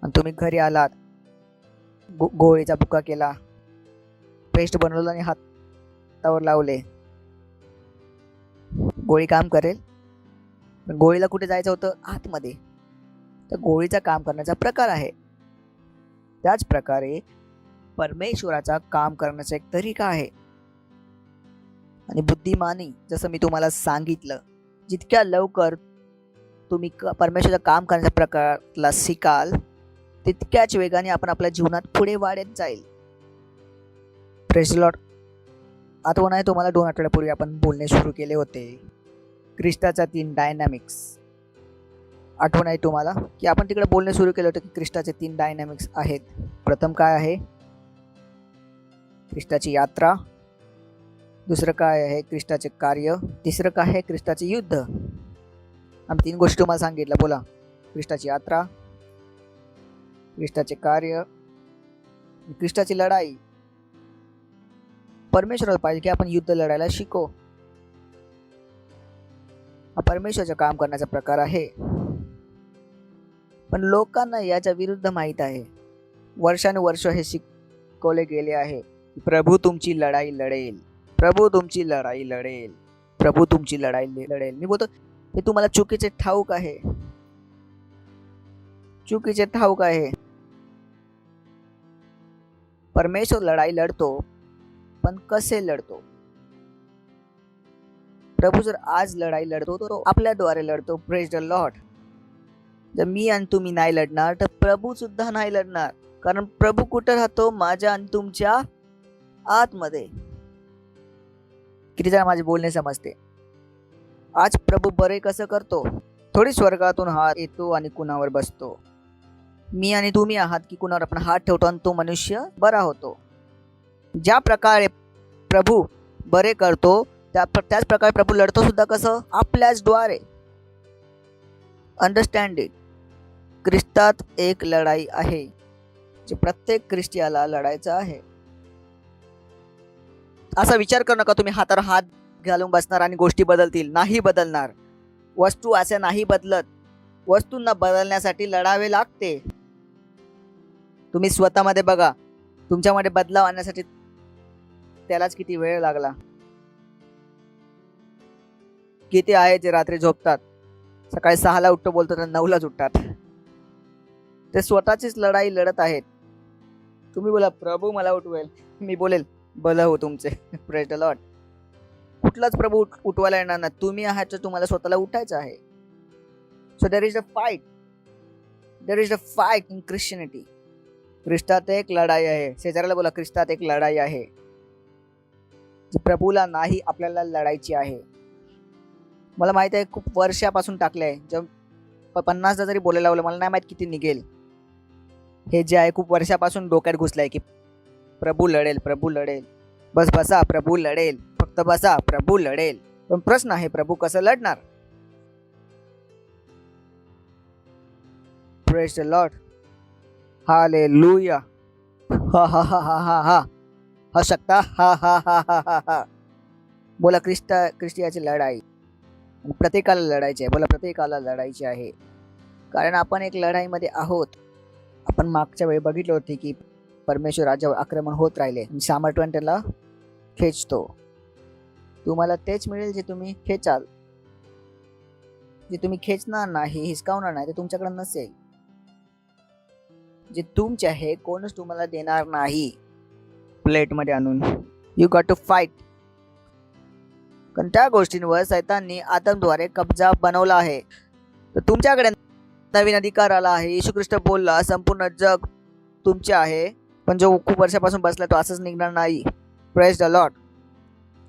आणि तुम्ही घरी आलात, गोळीचा बुका केला, पेस्ट बनवलं आणि हातावर लावले. गोळी काम करेल? पण गोळीला कुठे जायचं होतं? आतमध्ये. तर गोळीचा काम करण्याचा प्रकार आहे. त्याच प्रकारे परमेश्वराचा काम करण्याचा एक तरीका आहे. आणि बुद्धिमानी, जसं मी तुम्हाला सांगितलं, जितक्या लवकर तुम्ही परमेश्वराचं काम करण्याच्या प्रकाराला शिकाल तितक्याच वेगाने आपण आपल्या जीवनात पुढे वाढत जाईल. Praise the Lord. आठवण आहे तुम्हाला 2 आठवड्यापूर्वी आपण बोलणे सुरू केले होते ख्रिस्ताच्या 3 डायनॅमिक्स. आठवण आहे तुम्हाला की आपण तिकडे बोलणे सुरू केले होते की ख्रिस्ताचे 3 डायनॅमिक्स आहेत. प्रथम काय आहे? ख्रिस्ताची यात्रा. दुसरं काय आहे? ख्रिस्ताचे कार्य. तिसरं काय आहे? ख्रिस्ताचे युद्ध. आम्ही 3 गोष्टी तुम्हाला सांगितल्या. बोला. ख्रिस्ताची यात्रा, ख्रिस्ताचे कार्य, ख्रिस्ताची लढाई. परमेश्वराला पाहिजे की आपण युद्ध लढायला शिको. हा परमेश्वराचं काम करण्याचा प्रकार आहे. पण लोकांना याच्या विरुद्ध माहीत आहे. वर्षानुवर्ष हे शिकवले गेले आहे की प्रभू तुमची लढाई लढेल. प्रभू तुमची लढाई लढेल. प्रभू तुमची लढाई लढेल. मी बोलतो हे तुम्हाला चुकीचे ठाऊक आहे. चुकीचे ठाऊक आहे. परमेश्वर लढाई लढतो, पण कसे लढतो? प्रभू जर आज लढाई लढतो तो आपल्याद्वारे लढतो. Praise the Lord. जर मी आणि तुम्ही नाही लढणार तर प्रभू सुद्धा नाही लढणार. कारण प्रभू कुठे राहतो? माझ्या आणि तुमच्या आतमध्ये. किती जण माझे बोलणे समजते? आज प्रभू बरे कसं करतो? थोडी स्वर्गातून हात येतो आणि कुणावर बसतो. मी आणि तुम्ही आहात की कुणावर आपण हात ठेवतो आणि तो मनुष्य बरा होतो. ज्या प्रकारे प्रभू बरे करतो त्याच प्रकारे प्रभू लढतो सुद्धा. कसं? आपल्याच द्वारे. Understand it. ख्रिस्तात एक लढाई आहे जे प्रत्येक ख्रिस्तियाला लढायचं आहे. असा विचार करू नका तुम्ही हातावर हात घालून बसणार आणि गोष्टी बदलतील. नाही बदलणार. वस्तू अशा नाही बदलत. वस्तूंना बदलण्यासाठी लढावे लागते. तुम्ही स्वतःमध्ये बघा. तुमच्यामध्ये बदलाव आणण्यासाठी त्यालाच किती वेळ लागला. किती आहे जे रात्री झोपतात, सकाळी 6ला उठतो बोलतो तर 9लाच उठतात. ते स्वतःचीच लढाई लढत आहेत. तुम्ही बोला प्रभू मला उठवेल. मी बोलेल भलं हो तुमचे. Praise the Lord. कुठलाच प्रभू उठवायला येणार ना. तुम्ही आहात तर तुम्हाला स्वतःला उठायचं आहे. So there is a fight. There is a fight in Christianity. ख्रिस्तात एक लढाई आहे. शेजाऱ्याला बोला ख्रिस्तात एक लढाई आहे. जी प्रभूला नाही आपल्याला लढायची आहे. मला माहित आहे खूप वर्षापासून टाकलंय. जेव्हा 50दा जरी बोलायला लावलं मला नाही माहित किती निघेल. हे जे आहे खूप वर्षापासून डोक्यात घुसलंय की प्रभू लढेल, प्रभू लढेल. बस बसा प्रभू लढेल. फक्त बसा प्रभू लढेल. पण प्रश्न आहे प्रभू कसं लढणार? Praise the Lord. हालेलुया. हा हा हा हा हा हा. हा शकता. हा हा हा हा हा हा. बोला ख्रिस्तियाची लढाई. प्रत्येकाला लढायची आहे. बोला प्रत्येकाला लढायची आहे. कारण आपण एक लढाईमध्ये आहोत. आपण मागच्या वेळी बघितले होते की परमेश्वर राज्यावर आक्रमण होत राहिले. सामर्थ्याने त्याला खेचतो. तुम्हाला तेच मिळेल जे तुम्ही खेचाल. जे तुम्ही खेचणार नाही, हिसकावणार नाही, ते तुमच्याकडे नसेल. जे तुमचे आहे कोणच तुम्हाला देणार नाही प्लेटमध्ये आणून. You got to fight. कारण त्या गोष्टींवर सैतानने आदमद्वारे कब्जा बनवला आहे. तर तुमच्याकडे नवीन अधिकार आला आहे. येशू ख्रिस्त बोलला संपूर्ण जग तुमचे आहे. पण जो खूप वर्षापासून बसला तो असंच निघणार नाही. Praise the Lord.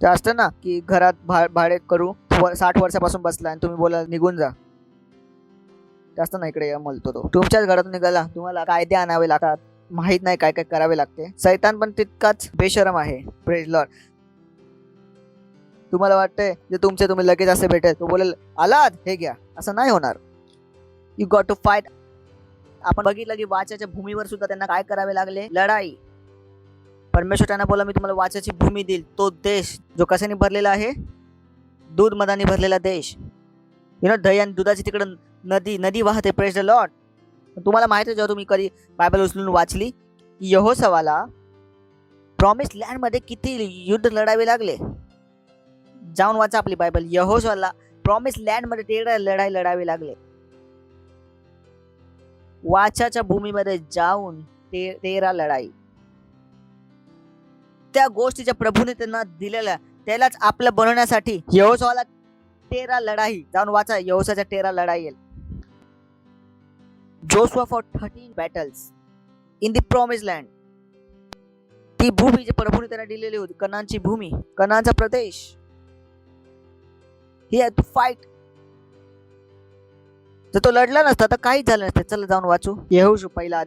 ते असतं ना की घरात भाडे करू 60 वर्षापासून बसला आणि तुम्ही बोला निघून जा. जास्त ना इकडे म्हणतो तो. तुमच्याच घरातून निघाला. तुम्हाला कायदे आणावे लागतात. माहित नाही काय काय करावे लागते. सैतान पण तितकाच बेशरम आहे. Praise Lord. तुम्हाला वाटतंय जे तुमचे तुम्ही लगेच असे भेटेल तो बोलेल आलात हे घ्या. असं नाही होणार. You got to fight. आपण बघितलं की वाचाच्या भूमीवर सुद्धा त्यांना काय करावे लागले? लढाई. परमेश्वर त्यांना बोला मी तुम्हाला वाचाची भूमी देईल. तो देश जो कशाने भरलेला आहे? दूध मदाने भरलेला देश. दही आणि दुधाची तिकडे नदी वाहते. Praise the Lord. तुम्हाला माहिती आहे जेव्हा तुम्ही कधी बायबल उचलून वाचली यहोशवाला प्रॉमिस लँड मध्ये किती युद्ध लढावे लागले. जाऊन वाचा आपली बायबल. यहोशवाला प्रॉमिस लँड मध्ये 13 लढाई लढावे लागले. वाचाच्या भूमीमध्ये जाऊन 13 लढाई. त्या गोष्टीच्या प्रभूने त्यांना दिलेल्या त्यालाच आपलं बनवण्यासाठी यहोशवाला 13 लढाई. जाऊन वाचा यहोशाच्या 13 लढाई येईल. Joshua for 13 battles in the promise land. ती भूमी जी प्रभूने त्यांना दिलेली होती, कनानची भूमी, कनानचा प्रदेश. He had to fight. जर तो लढला नसता तर काहीच झालं नसतं. चला जाऊन वाचू यहोशू पहिला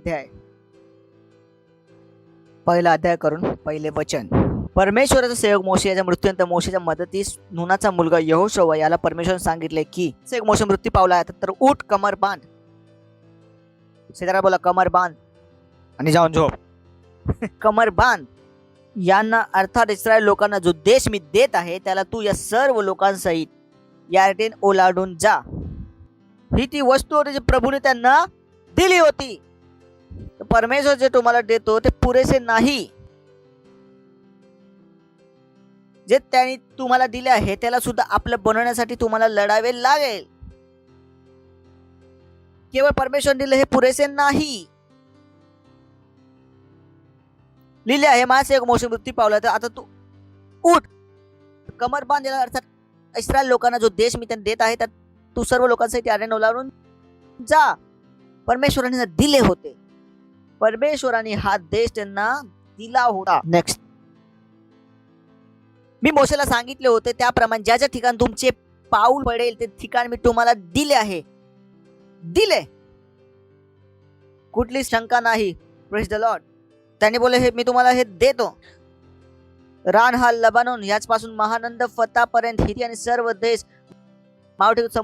अध्याय करून पहिले वचन. परमेश्वराचा सेवक मोशे याच्या मृत्यूनंतर मोशेच्या मदतीस नूनाचा मुलगा यहोशुआ याला परमेश्वराने सांगितले की सेवक मोशे मृत्यू पावला आहे तर उठ कमर बांध. शेजारा बोला कमर बांध आणि जाऊन झोप. कमर बांध. यांना अर्थात इस्रायल लोकांना जो देश मी देत आहे त्याला तू या सर्व लोकांसहित यार्डेन ओलांडून जा. ही ती वस्तू होती जी प्रभूने त्यांना दिली होती. परमेश्वर जे तुम्हाला देतो ते पुरेसे नाही. जे त्यांनी तुम्हाला दिले आहे त्याला सुद्धा आपलं बनवण्यासाठी तुम्हाला लढावे लागेल. केवळ परमेश्वर दिले हे पुरेसे नाही. लिहिले आहे माझे एक मोठे मृत्यू पावला तर आता तू उठ, कमर बांध. अर्थात इस्रायल लोकांना जो देश मी त्यांना देत आहे त्यात तू सर्व लोकांसाठी अरण्य लावून जा. परमेश्वराने दिले होते, परमेश्वराने हा देश त्यांना दिला होता. नेक्स्ट, मी मोशेला सांगितले होते त्याप्रमाणे ज्या ज्या ठिकाणी तुमचे पाऊल पडेल ते ठिकाण मी तुम्हाला दिले आहे. दिले, कुठली शंका नाही. Praise the Lord. त्याने बोले हे मी तुम्हाला हे देतो. रान हा लबानोन याचपासून महानंद फतापर्यंत हिती आणि सर्व देश मावठी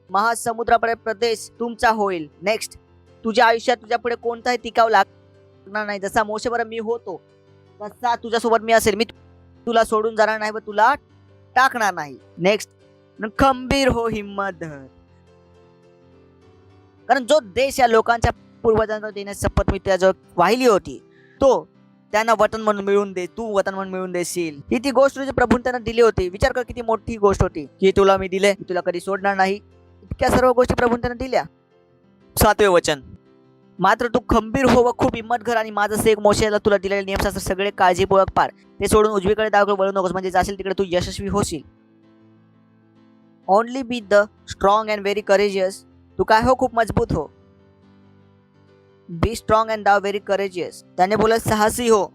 महासमुद्रापर्यंत प्रदेश तुमचा होईल. नेक्स्ट, तुझ्या आयुष्यात तुझ्या पुढे कोणताही टिकाव लागणार नाही. जसा मोशेबरोबर मी होतो तसा तुझ्यासोबत मी असेल. मी तुला सोडून जाणार नाही व तुला टाकणार नाही. नेक्स्ट, खंबीर हो, हिम्मत धर. कारण जो देश या लोकांच्या पूर्वजांना देण्याची शपथ मी त्याजवळ वाहिली होती तो त्यांना वतन म्हणून मिळवून दे. तू वतन म्हणून मिळवून देशील. ही ती गोष्ट जी प्रभूने त्यांना दिली होती. विचार कर किती मोठी गोष्ट होती की तुला मी दिले, तुला कधी सोडणार नाही. इतक्या सर्व गोष्टी प्रभूने त्यांना दिल्या. 7वे वचन, मात्र तू खंबीर हो व खूप हिम्मत घर आणि माझं सेवक मोशेला तुला दिलेले नियमशास्त्र सगळे काळजीपूर्वक पाळ. ते सोडून उजवीकडे डावीकडे वळू नकोस, म्हणजे जाशील तिकडे तू यशस्वी होशील. Only be the strong and very courageous. तू काय हो, खूप मजबूत हो. बी स्ट्रॉंग अँड दाव व्हेरी करेजियस. त्याने बोलत साहसी हो.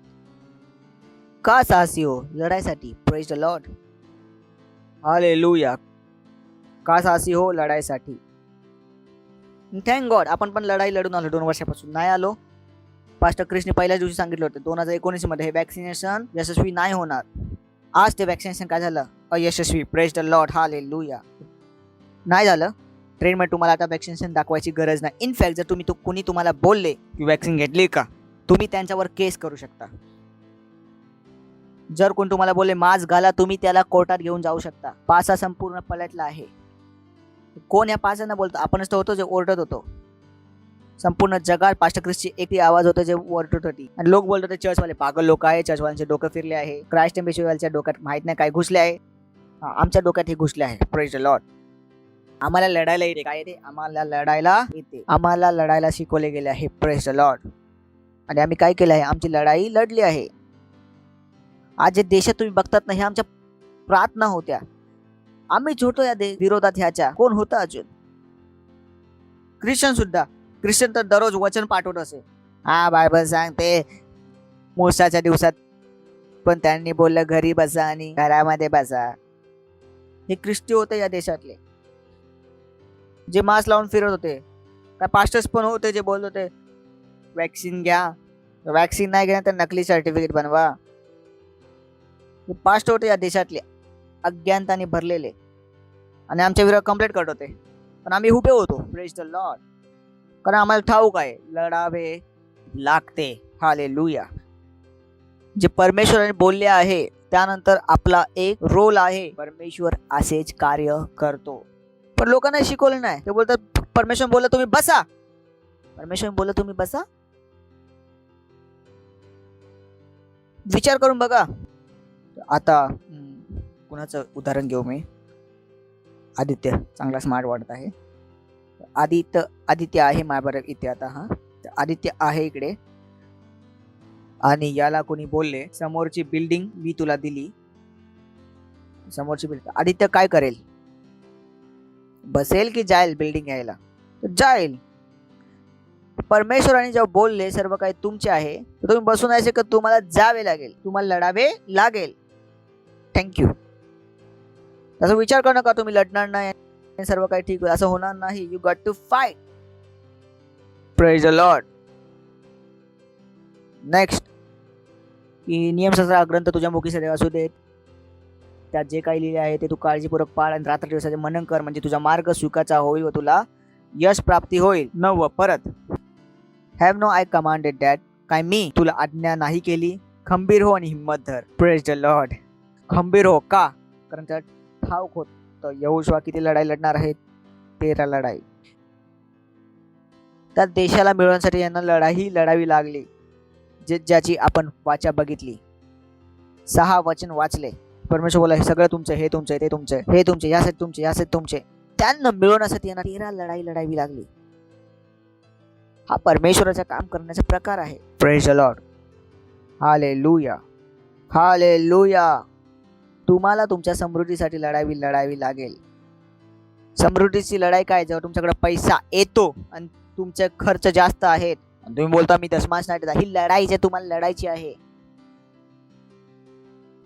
का साहसी हो? लढाईसाठी. Praise the Lord. हालेलुया. का साहसी हो? लढाईसाठी. थँक गॉड आपण पण लढाई लढून आलो. 2 वर्षापासून नाही आलो. पास्टर क्रिसने पहिल्याच दिवशी सांगितलं होतं 2019 मध्ये हे वॅक्सिनेशन यशस्वी नाही होणार. आज ते वॅक्सिनेशन काय झालं? अयशस्वी. Praise the Lord. हालेलुया. नाही झालं. ट्रेनमध्ये तुम्हाला आता वॅक्सिनेशन दाखवायची गरज नाही. इनफॅक्ट जर कुणी तुम्हाला बोलले की वॅक्सिन घेतली का, तुम्ही त्यांच्यावर केस करू शकता. जर कोण तुम्हाला बोलले मास्क घाला, तुम्ही त्याला कोर्टात घेऊन जाऊ शकता. पासा संपूर्ण पलटला आहे. कोण या पासांना बोलतो? आपणच तर होतो जे ओरडत होतो. संपूर्ण जगात पास्टर ख्रिसची एकटी आवाज होता जे ओरडत होती. आणि लोक बोलत होते चर्चवाले पागल लोक आहे, चर्चवाल्यांचे डोकं फिरले आहे, क्राइस्ट एम्बेसीवाल्यांच्या डोक्यात माहित नाही काय घुसले आहे. आमच्या डोक्यात हे घुसले आहे. Praise the Lord. आम्हाला लढायला येते. काय येते? आम्हाला लढायला येते. आम्हाला लढायला शिकवले गेले आहे. Praise the Lord. आणि आम्ही काय केलं आहे? आमची लढाई लढली आहे. आज जे देशात तुम्ही बघतात ना, हे आमच्या प्रार्थना होत्या. आम्ही झोटो या विरोधात. ह्याच्या कोण होतं अजून? ख्रिश्चन सुद्धा. ख्रिश्चन तर दररोज वचन पाठवत असे. हा बायबल सांगते मोशाच्या दिवसात पण त्यांनी बोललं घरी बसा आणि घरामध्ये बसा. हे ख्रिस्ती होते या देशातले जे मास्क लावून फिरत होते. काय पास्टर्स पण होते जे बोलत होते वॅक्सिन घ्या, वॅक्सिन नाही घ्या तर नकली सर्टिफिकेट बनवा. हे पास्ट होते या देशातले अज्ञानताने भरलेले आणि आमच्या विरोधात कंप्लेंट करत होते. पण आम्ही उभे होतो. Praise the Lord. कारण आम्हाला ठाऊक आहे लढावे लागते. हालेलुया. जे परमेश्वराने बोलले आहे त्यानंतर आपला एक रोल आहे. परमेश्वर असेच कार्य करतो. पण लोकांना शिकवलं नाही. ते बोलतात परमेश्वर बोलला तुम्ही बसा. परमेश्वर बोलला तुम्ही बसा. विचार करून बघा. आता कुणाचं उदाहरण घेऊ मी? आदित्य चांगला स्मार्ट वाटत आहे. आदित्य आहे माझ्याबरोबर इथे आता. हा आदित्य आहे इकडे आणि याला कोणी बोलले समोरची बिल्डिंग मी तुला दिली. समोरची बिल्डिंग. आदित्य काय करेल? बसेल की जाईल बिल्डिंग घ्यायला? जाईल. परमेश्वराने जेव्हा बोलले सर्व काही तुमचे आहे तर तुम्ही बसून यायचे का? तुम्हाला जावे लागेल, तुम्हाला लढावे लागेल. थँक्यू. त्याचा विचार करू नका तुम्ही लढणार नाही सर्व काही ठीक होईल. असं होणार नाही. You got to fight. Praise the Lord. Next, की नियमशास्त्र हा ग्रंथ तुझ्या मुखी सदैव असू देत. त्यात जे काही लिहिले आहे ते तू काळजीपूर्वक पाळ आणि रात्र दिवसाचे मनन कर, म्हणजे तुझा मार्ग सुखाचा होईल व तुला यश प्राप्ती होईल. 9 परत, have no I commanded that. काय मी तुला आज्ञा नाही केली? खंबीर हो आणि हिम्मत धर. Praise the Lord. खंबीर हो. का? कारण त्याला ठाऊक होतं यहोशुआ किती लढाई लढणार आहे. 13 लढाई. त्या देशाला मिळवण्यासाठी यांना लढाई लढावी लागली ज्याची आपण वाचा बघितली. 6 वचन वाचले. परमेश्वर बोला हे सगळं तुमचं, हे तुमचं, ते तुमचं, हे तुमचे, यासाठी तुमचे, यासाठी तुमचे. त्यांना मिळवण्यासाठी यांना 13 लढाई लढावी लागली. हा परमेश्वराचा काम करण्याचा प्रकार आहे. Praise the Lord. Hallelujah, hallelujah. तुम्हाला तुमच्या समृद्धीसाठी लढावी लागेल. समृद्धीची लढाई काय? जेव्हा तुमच्याकडे पैसा येतो आणि तुमचे खर्च जास्त आहेत आणि तुम्ही बोलता मी दशमांश नाही देत. ही लढाई जे तुम्हाला लढायची आहे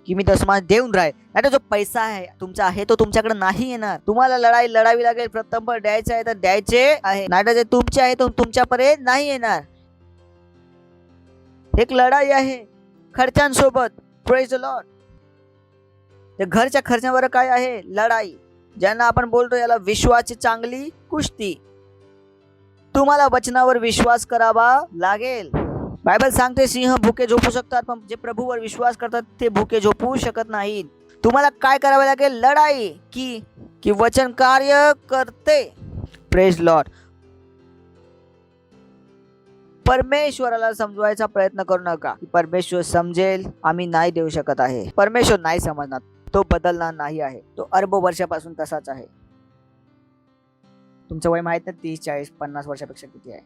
की मी दशमांश देऊन राहील, नाही जो पैसा आहे तुमचा आहे तो तुमच्याकडे नाही येणार. तुम्हाला लढाई लढावी लागेल. प्रथम द्यायचे आहे तर द्यायचे आहे, नाही जे तुमचे आहे तो तुमच्यापर्यंत नाही येणार. एक लढाई आहे खर्चांसोबत. Praise the Lord. त्या घरच्या खर्चावर काय आहे? लढाई. ज्यांना आपण बोलतो याला विश्वाची चांगली कुस्ती. तुम्हाला वचनावर विश्वास करावा लागेल. बायबल सांगते सिंह भुके झोपू शकतात, पण जे प्रभूवर विश्वास करतात ते भुके झोपू शकत नाहीत. तुम्हाला काय करावे लागेल? लढाई की वचन कार्य करते. Praise Lord. परमेश्वराला समजवायचा प्रयत्न करू नका. परमेश्वर समजेल आम्ही नाही देऊ शकत आहे. परमेश्वर नाही समजणार. तो बदलणार नाही आहे. तो अरब वर्षापासून तसाच आहे. तुमचं वय माहित नाही 30, 40, 50 वर्षापेक्षा किती आहे.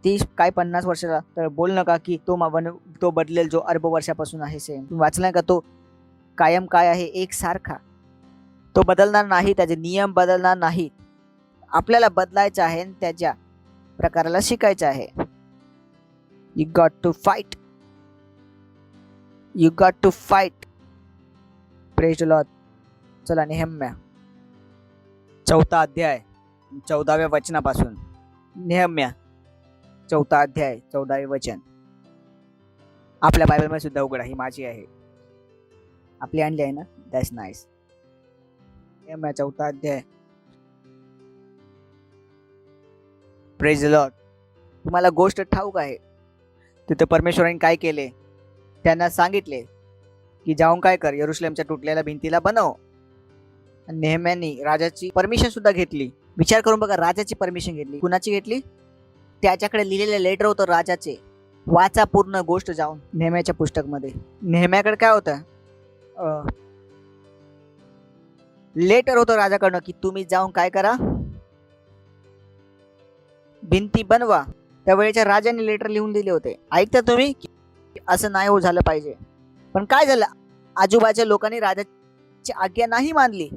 30 काय 50 वर्षाला तर बोल नका की तो बदलेल जो अरब वर्षापासून आहे. सेम तुम्ही वाचलाय का? तो कायम काय आहे? एक सारखा. तो बदलणार नाही. त्याचे नियम बदलणार नाहीत. आपल्याला बदलायचं आहे आणि त्याच्या प्रकाराला शिकायचं आहे. You got to fight. You got to fight. Praise the Lord. चला नेहम्या 4 अध्याय 14व्या वचनापासून. नेहम्या 4 अध्याय 14वे वचन. आपल्या बायबलमध्ये सुद्धा उघडा. ही माझी आहे. आपली आणली आहे ना? That's nice. नेहम्या 4 अध्याय. Praise the Lord. तुम्हाला गोष्ट ठाऊक आहे तिथे परमेश्वराने काय केले? त्यांना सांगितले की जाऊन काय कर, यरुशलेमच्या तुटलेल्या भिंतीला बनव. नेहम्याने राजाची परमिशन सुद्धा घेतली. विचार करून बघा, राजाची परमिशन घेतली. कुणाची घेतली? त्याच्याकडे लिहिलेलं लेटर होतं राजाचे. वाचा पूर्ण गोष्ट जाऊन नेहम्याच्या पुस्तकमध्ये. नेहम्याकडे काय होतं? लेटर होतं राजाकडनं की तुम्ही जाऊन काय करा? भिंती बनवा. त्यावेळेच्या राजाने लेटर लिहून दिले होते. ऐकता तुम्ही? असं नाही झालं पाहिजे. पण काय झालं? आजूबाजूच्या लोकांनी राजाची आज्ञा नाही मानली.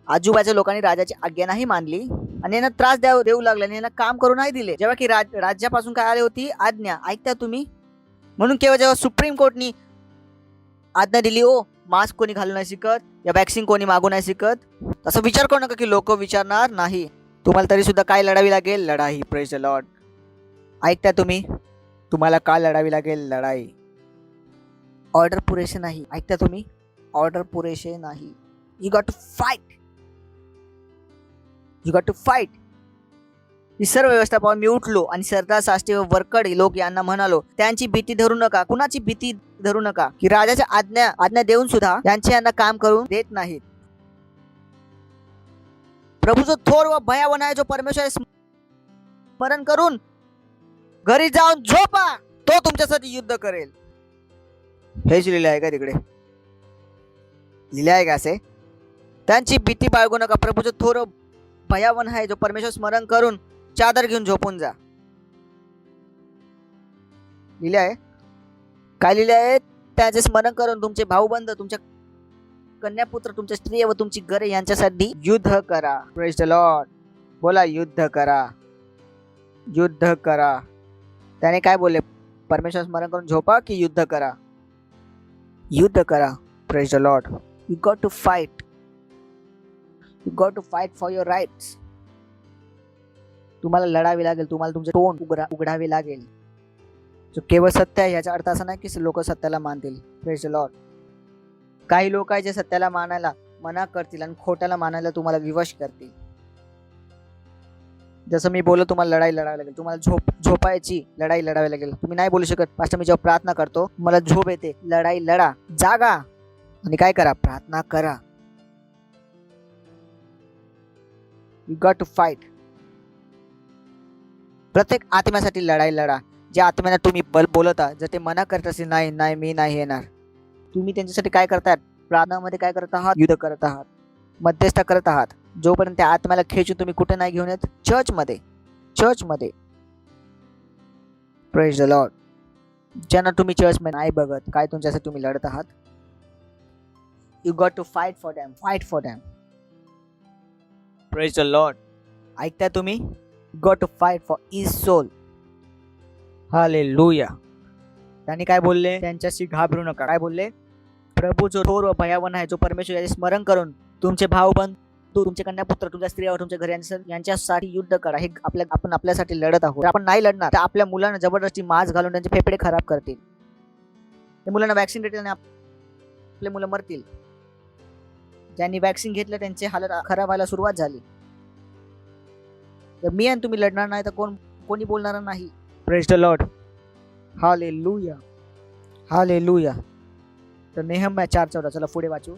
आजूबाजूच्या लोकांनी राजाची आज्ञा नाही मानली आणि यांना त्रास देऊ लागले आणि यांना काम करू नाही दिले. जेव्हा की राज्यापासून काय आली होती? आज्ञा. ऐकता तुम्ही? म्हणून जेव्हा सुप्रीम कोर्टनी आज्ञा दिली, ओ मास्क कोणी घालू नाही शिकत, या वॅक्सिन कोणी मागू नाही शिकत, तसं विचार करू नका की लोक विचारणार नाही. तुम्हाला तरी सुद्धा काय लढावी लागेल? लढाई. Praise the Lord. ऐकता तुम्ही? तुम्हाला काय लढावी लागेल? लढाई. ऑर्डर पुरेसे नाही. ऐकता तुम्ही? ऑर्डर पुरेसे नाही. You got to fight. You got to fight. ही सर्व व्यवस्था पाहून मी उठलो आणि सरदार, शास्त्री व वरकडी लोक यांना म्हणालो, त्यांची भीती धरू नका. कुणाची भीती धरू नका की राजाच्या आज्ञा देऊन सुद्धा यांना काम करून देत नाहीत. प्रभूचा थोर व भयावन आहे जो परमेश्वर स्मरण करून घरी जाऊन झोपा. तो तुमच्यासाठी युद्ध करेल. हेच लिहिले आहे का तिकडे? लिहिले आहे का असे? त्यांची भीती बाळगू नका. प्रभूचा थोर भयावन आहे जो परमेश्वर स्मरण करून चादर घेऊन झोपून जा. लिहिले आहे. काय लिहिले आहे? त्याचे स्मरण करून तुमचे भाऊबंद, तुमच्या कन्यापुत्र, तुमच्या स्त्री व तुमची घरे यांच्यासाठी युद्ध करा. Praise the Lord. बोला युद्ध करा. युद्ध करा. त्याने काय बोलले? परमेश्वर स्मरण करून झोपा की युद्ध करा? युद्ध करा. Praise the Lord. You got to fight. You got to fight for your rights. तुम्हाला लढावी लागेल. तुम्हाला तुमचे तोंड उघडावे लागेल. जो केवळ सत्य आहे याचा अर्थ असा नाही की लोक सत्याला मानतील. Praise the Lord. काही लोक आहे जे सत्याला मानायला मना करतील आणि खोट्याला मानायला तुम्हाला विवश करतील. जसं मी बोललो, तुम्हाला लढाई लढावी लागेल. तुम्हाला झोपायची लढाई लढावी लागेल. तुम्ही नाही बोलू शकत, पास्टर मी जेव्हा प्रार्थना करतो मला झोप येते. लढाई लढा. जागा आणि काय करा? प्रार्थना करा. You got to fight. प्रत्येक आत्म्यासाठी लढाई लढा. ज्या आत्म्याला तुम्ही बोलता जर ते मना करत असेल, नाही मी नाही येणार, तुम्ही त्यांच्यासाठी काय करतात? प्रार्थनामध्ये काय करत आहात? युद्ध करत आहात, मध्यस्थ करत आहात. जोपर्यंत त्या आत्म्याला खेचून तुम्ही कुठे नाही घेऊन येत? चर्चमध्ये. Praise the Lord. ज्यांना तुम्ही चर्चमध्ये नाही बघत, काय तुमच्यासाठी तुम्ही लढत आहात? You got to fight for them. Praise the Lord. ऐकताय तुम्ही? Got to fight for his soul. Hallelujah. त्यांनी काय बोलले? त्यांच्याशी घाबरू नका. काय बोलले? प्रभू जो थोर व भयावन आहे, जो परमेश्वर याचे स्मरण करून तुमचे भाऊ बंधू, तुमचे कन्यापुत्र, तुमच्या स्त्रिया, तुमच्या घरी यांच्यासाठी युद्ध करा. हे आपण आपल्यासाठी लढत आहोत. आपण नाही लढणार तर आपल्या मुलांना जबरदस्ती मास्क घालून त्यांचे फेफडे खराब करतील. ते मुलांना वॅक्सिन देतील आणि आपले मुलं मरतील. ज्यांनी वॅक्सिन घेतलं त्यांची हालत खराब व्हायला सुरुवात झाली. तर मी आणि तुम्ही लढणार नाही तर कोणी बोलणार नाही. Praise the Lord. हालेलुया. तर नेहम्या 4:14. चला पुढे वाचू.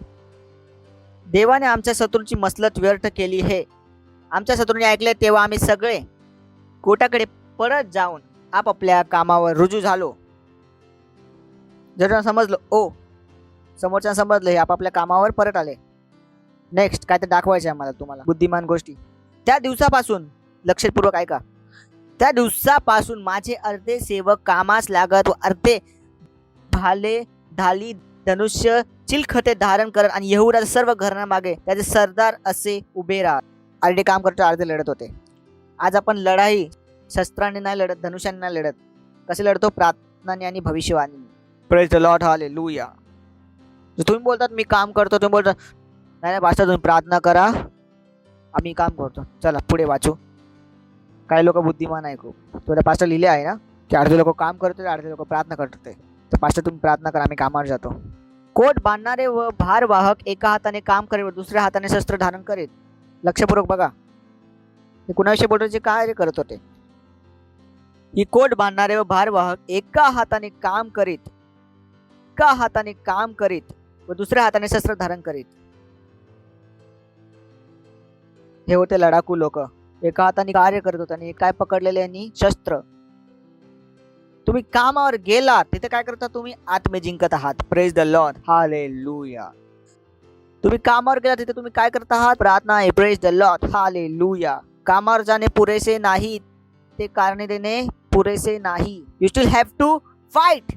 देवाने आमच्या शत्रूंची मसलत व्यर्थ केली आहे. आमच्या शत्रूंनी ऐकले तेव्हा आम्ही सगळे कोटाकडे परत जाऊन आपापल्या कामावर रुजू झालो. जर समजलं, समोरच्या समजलं, हे आपापल्या कामावर परत आले. नेक्स्ट काय ते दाखवायचे आम्हाला तुम्हाला बुद्धिमान गोष्टी. त्या दिवसापासून लक्षपूर्वक ऐका. त्या दिवसापासून माझे अर्धे सेवक कामास लागत व अर्धे भाले, ढाली, धनुष्य, चिलखते धारण करत आणि यहुदाच्या सर्व घराण्यामागे त्याचे सरदार असे उभे राहत. अर्धे काम करत, अर्धे लढत होते. आज आपण लढाई शस्त्राने नाही लढत, धनुष्याने नाही लढत. कसे लढतो? प्रार्थनाने आणि भविष्यवाणी. Praise the Lord. हालेलुया. तुम्ही बोलतात मी काम करतो, तुम्ही बोलतात नाही पास्टर तुम्ही प्रार्थना करा, आम्ही काम करतो. चला पुढे वाचू. काही लोक बुद्धिमान आहे खूप. तुला पास्टर लिहिले आहे ना की अर्धे लोक काम करते, अर्धे लोक प्रार्थना करते. तर पास्टर तुम्ही प्रार्थना करा, आम्ही कामावर जातो. कोट बांधणारे व भारवाहक एका हाताने काम करेल व दुसऱ्या हाताने शस्त्र धारण करेल. लक्षपूर्वक बघा हे कुणाविषयी बोलतो, जे काय करत होते. ही कोट बांधणारे व भारवाहक एका हाताने काम करीत व दुसऱ्या हाताने शस्त्र धारण करीत. हे होते लढाकू लोक. एका हाताने कार्य करत होते आणि काय पकडलेले यांनी? शस्त्र. तुम्ही कामावर गेलात तिथे काय करता? तुम्ही आत्मे जिंकत आहात. Praise the Lord. हालेलुया. तुम्ही कामावर गेला तिथे तुम्ही काय करत आहात? प्रार्थना आहे. Praise the Lord. हालेलुया. कामावर जाणे पुरेसे नाही, ते कारणे देणे पुरेसे नाही. You still have to fight.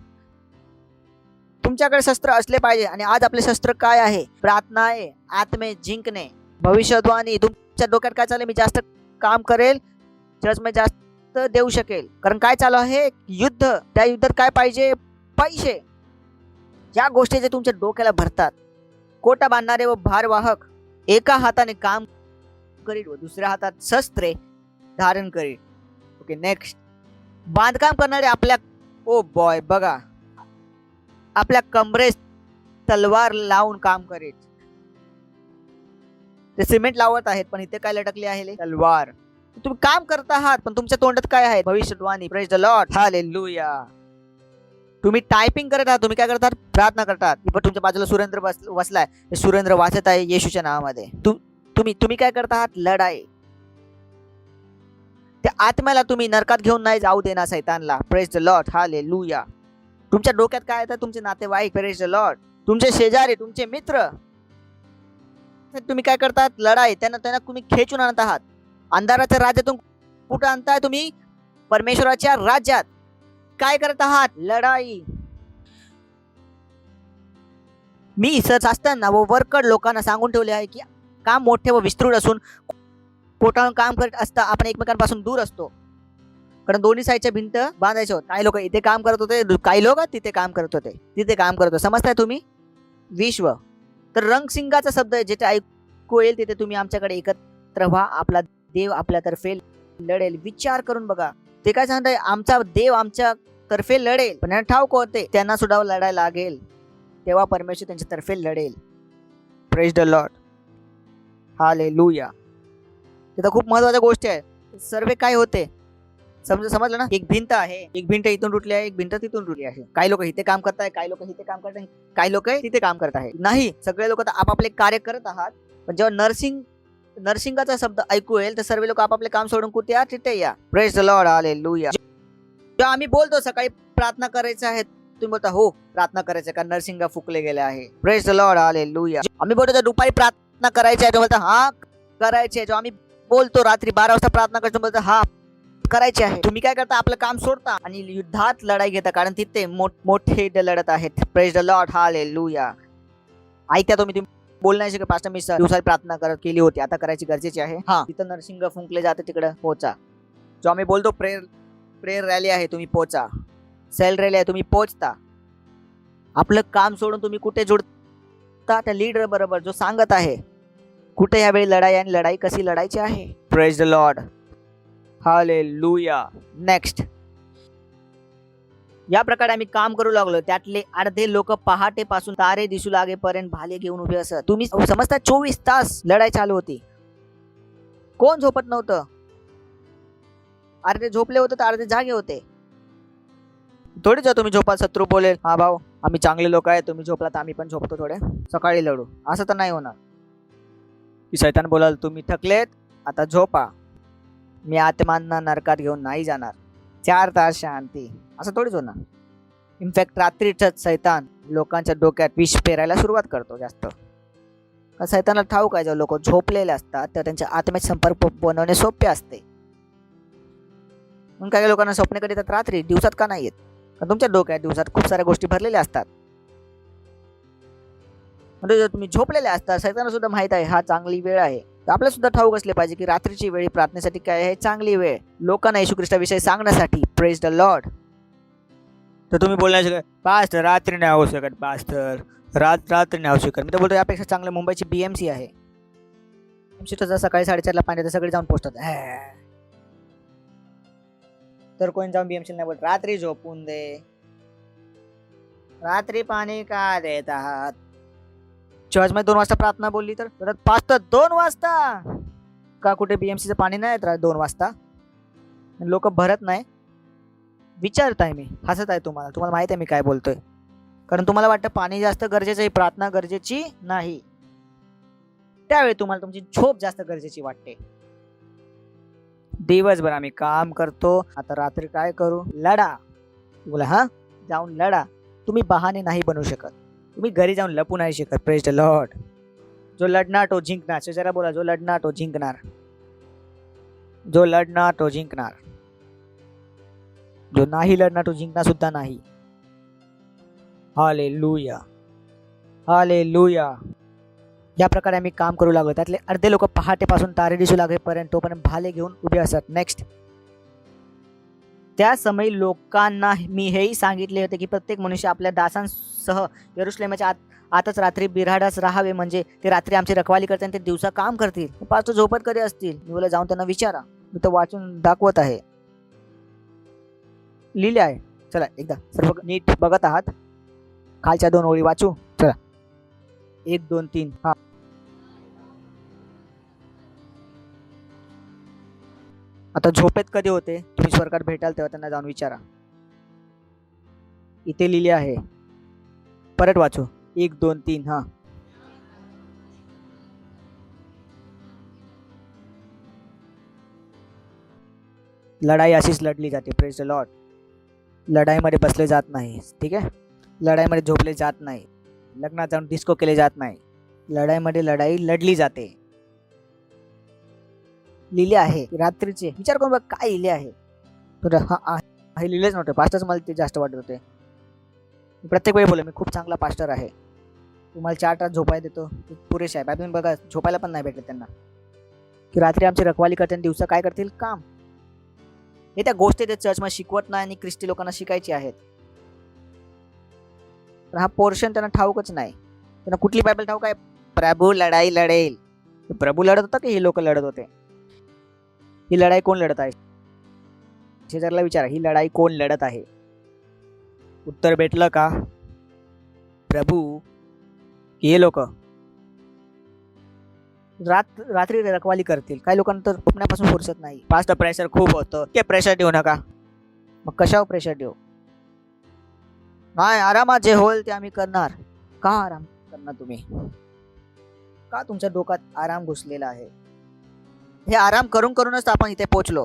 तुमच्याकडे शस्त्र असले पाहिजे. आणि आज आपले शस्त्र काय आहे? प्रार्थना आहे, आत्मे जिंकणे, भविष्यवाणी. तुमच्या डोक्यात काय चालू? मी जास्त काम करेल, चर्चमध्ये जास्त देऊ शकेल. कारण काय चालू आहे? युद्ध. त्या युद्धात काय पाहिजे? पैसे. ज्या गोष्टी जे तुमच्या डोक्याला भरतात. कोटा बांधणारे व भारवाहक एका हाताने काम करीत व दुसऱ्या हातात शस्त्रे धारण करीत. Okay next. बांधकाम करणारे आपल्या बघा आपल्या कमरेस तलवार लावून काम करीत. ते सिमेंट लावत आहेत पण इथे काय लटकले आहे? तलवार. तुम्ही काम करत आहात पण तुमच्या तोंडात काय आहे? भविष्यवाणी. Praise the Lord. हालेलुया. तुम्ही टायपिंग करत आहात, तुम्ही काय करतात? प्रार्थना करतात. पण तुमच्या बाजूला सुरेंद्र बसलाय, सुरेंद्र वाचत आहे येशूच्या नावामध्ये. तुम्ही काय करत आहात? लढाई. त्या आत्म्याला तुम्ही नरकात घेऊन नाही जाऊ देणार, सैतानला. Praise the Lord. हालेलुया. तुमच्या डोक्यात काय येतं? तुमचे नातेवाईक. Praise the lord. तुमचे शेजारी, तुमचे मित्र. तुम्ही काय करतात? लढाई. त्यांना तुम्ही खेचून आणत आहात. अंधाराच्या राज्यातून कुठं आणताय तुम्ही? परमेश्वराच्या राज्यात. काय करत आहात? लढाई. मी असताना व वरकड लोकांना सांगून ठेवले आहे की काम मोठे व विस्तृत असून पोटाळून काम करत असता आपण एकमेकांपासून दूर असतो. कारण दोन्ही साईडच्या भिंत बांधायचे होते. काही लोक इथे काम करत होते, काही लोक तिथे काम करत होते. समजताय तुम्ही? विश्व. तर रंगसिंगाचा शब्द आहे, जिथे ऐकू येईल तिथे तुम्ही आमच्याकडे एकत्र व्हा. आपला देव आपल्यातर्फे लढेल. विचार करून बघा. ते काय सांगताय? आमचा देव आमच्या तर्फे लढेल. पण यांना ठाऊक होते त्यांना सुद्धा लढायला लागेल, तेव्हा परमेश्वर त्यांच्या तर्फे लढेल. Praise the Lord. हालेलुया. तिथं खूप महत्वाच्या गोष्टी आहेत. सर्व काय होते समजलं ना? एक भिंत आहे, एक भिंत इथून तुटली आहे, एक भिंत तिथून तुटली आहे. काही लोक इथे काम करताय, काही लोक इथे काम करताय, काही लोक तिथे काम करत आहे. नाही, सगळे लोक आपापले कार्य करत आहात. पण जेव्हा नर्सिंगाचा शब्द ऐकू येईल तर सर्व लोक आपापले काम सोडून कुठे या? तिथे या. Praise the Lord. हालेलुया. जेव्हा आम्ही बोलतो सकाळी प्रार्थना करायचं आहे, तुम्ही बोलता हो प्रार्थना करायचं का नरसिंगा फुकले गेले आहे. Praise the Lord, hallelujah. आम्ही बोलतो दुपारी प्रार्थना करायची आहे, तो बोलता हा करायची आहे. जो आम्ही बोलतो रात्री 12 वाजता प्रार्थना करतो, बोलतो हा करायचे आहे. तुम्ही काय करता, आपलं काम सोडता आणि युद्धात लढाई घेता, कारण तिथे मोठे लढत आहेत. Praise the Lord, hallelujah. ऐकता तुम्ही बोल नाही शकत पास्टर मी दिवसात प्रार्थना केली होती, आता करायची गरजेची आहे. हा, तिथं नरसिंग फुंकले जाते, तिकडे पोहोचा. जो आम्ही बोलतो प्रेयर रॅली आहे, तुम्ही पोहोचा. सेल रॅली आहे, तुम्ही पोहोचता. आपलं काम सोडून तुम्ही कुठे जुडता, त्या लीडर बरोबर जो सांगत आहे कुठे यावेळी लढाई आणि लढाई कशी लढायची आहे. Praise the Lord, hallelujah. Next, या प्रकारे आम्ही काम करू लागलो. त्यातले अर्धे लोक पहाटेपासून तारे दिसू लागेपर्यंत भाले घेऊन उभे असत. तुम्ही समजता 24 तास लढाई चालू होती. कोण झोपत नव्हतं. अर्धे झोपले होते तर अर्धे जागे होते. थोडीच तुम्ही झोपा, शत्रू बोलेल हा भाऊ आम्ही चांगले लोक आहे, तुम्ही झोपला तर आम्ही पण झोपतो, थोडे सकाळी लढू, असं तर नाही होणार. की शैतान बोलाल तुम्ही थकलेत आता झोपा, मी आत्मांना नरकात घेऊन नाही जाणार, 4 तास शांती, असं थोडीच होणार. इनफॅक्ट रात्रीच सैतान लोकांच्या डोक्यात विष पेरायला सुरुवात करतो जास्त. सैतानाला ठाऊक आहे, जेव्हा लोक झोपलेले असतात तर त्यांच्या आत्म्याचे संपर्क बनवणे सोपे असते. म्हणून काही लोकांना स्वप्न कधी येतात रात्री, दिवसात का नाही येत, कारण तुमच्या डोक्यात दिवसात खूप साऱ्या गोष्टी भरलेल्या असतात. म्हणजे जर तुम्ही झोपलेले असतात, सैतानाला सुद्धा माहित आहे हा चांगली वेळ आहे, तर आपल्याला सुद्धा ठाऊक असले पाहिजे की रात्रीची वेळ प्रार्थनेसाठी काय आहे, चांगली वेळ लोकांना येशू ख्रिस्ताविषयी सांगण्यासाठी. Praise the Lord. तर तुम्ही बोलण्यास पास्टर रात्री नाही होऊ शकत, पास्टर रात्री नाही होऊ शकत. मी तर बोलतो यापेक्षा चांगलं मुंबईची BMC आहे. BMC तर सकाळी 4:30ला पाणी येतं, सगळे जाऊन पोहोचतात. तर कोणी जाऊन BMC नाही बोलत रात्री झोपून दे, रात्री पाणी का देत आहात. चर्चमध्ये 2 वाजता प्रार्थना बोलली तर पास्टर 2 वाजता का, कुठे BMCचं पाणी नाही येत 2 वाजता, लोक भरत नाही. विचारताय मी, हसत आहे तुम्हाला माहित आहे मी काय बोलतोय, कारण तुम्हाला वाटतं पाणी जास्त गरजेचं आहे, प्रार्थना गरजेची नाही. त्यावेळी तुम्हाला तुमची झोप जास्त गरजेची वाटते. दिवसभर आम्ही काम करतो, आता रात्री काय करू, लढा. बोला हा जाऊन लढा. तुम्ही बहाणे नाही बनवू शकत, तुम्ही घरी जाऊन लपू नाही शकत. Praise the Lord. जो लढणार तो जिंकणार. जरा बोला, जो लढणार तो जिंकणार, जो लढणार तो जिंकणार, जो नाही लढणार तो जिंकणार सुद्धा नाही. Hallelujah, hallelujah. या प्रकारे आम्ही काम करू लागलो. त्यातले अर्धे लोक पहाटेपासून तारे दिसू लागेपर्यंत तोपर्यंत भाले घेऊन उभे असतात. नेक्स्ट, त्या समयी लोकांना मी हेही सांगितले होते की प्रत्येक मनुष्य आपल्या दासांसह यरुशलेमाच्या आतच रात्री बिऱ्हाडच राहावे, म्हणजे ते रात्री आमची रखवाली करते आणि ते दिवसा काम करतील. पाच झोपत कधी असतील, मी बोला जाऊन त्यांना विचारा, मी तर वाचून दाखवत आहे, लिहिले आहे. चला एकदा सर्व नीट बघत आहात, खालच्या 2 ओळी वाचू. चला 1 2 3. हा, आता झोपेत कधी होते, तुम्ही स्वर्गात भेटाल तेव्हा त्यांना जाऊन विचारा. इथे लिहिले आहे, परत वाचू. 1 2 3. हा, लढाई अशीच लढली जाते. Praise the Lord. लढाईमध्ये बसले जात नाही, ठीक आहे, लढाईमध्ये झोपले जात नाही, लग्नात जाऊन डिस्को केले जात नाही, लढाईमध्ये लढाई लढली जाते. लिहिले आहे रात्रीचे. विचार करून बघ काय लिहिले आहे. तर हे लिहिलेच नव्हते, पास्टरच मला ते जास्त वाटत होते. प्रत्येक वेळी बोला मी खूप चांगला पास्टर आहे, तुम्हाला 4 तास झोपायला देतो, पुरेसे आहे. बायबल बघा, झोपायला पण नाही भेटले त्यांना, की रात्री आमची रखवाली करते आणि दिवसा काय करतील, काम. हे त्या गोष्टी ते चर्चमध्ये शिकवत नाही आणि ख्रिस्ती लोकांना शिकायची आहेत. पण हा पोर्शन त्यांना ठाऊकच नाही. त्यांना कुठली बायबल ठाऊक आहे, प्रभू लढाई लढेल. प्रभू लढत होता की हे लोक लढत होते? ही लढाई कोण लढत आहे, शेजारला विचारा, ही लढाई कोण लढत आहे? उत्तर भेटलं का? प्रभू की हे लोक? रात्री रखवाली करतील. काही लोकांना तर झोपण्यापासून फुरसत नाही. फास्ट प्रेशर खूप होतं, ते प्रेशर देऊ नका. मग कशावर प्रेशर देऊ? नाही, आरामात जे होईल ते आम्ही करणार. का आराम करणार तुम्ही? का तुमच्या डोक्यात आराम घुसलेला आहे? हे आराम करून करूनच आपण इथे पोहोचलो.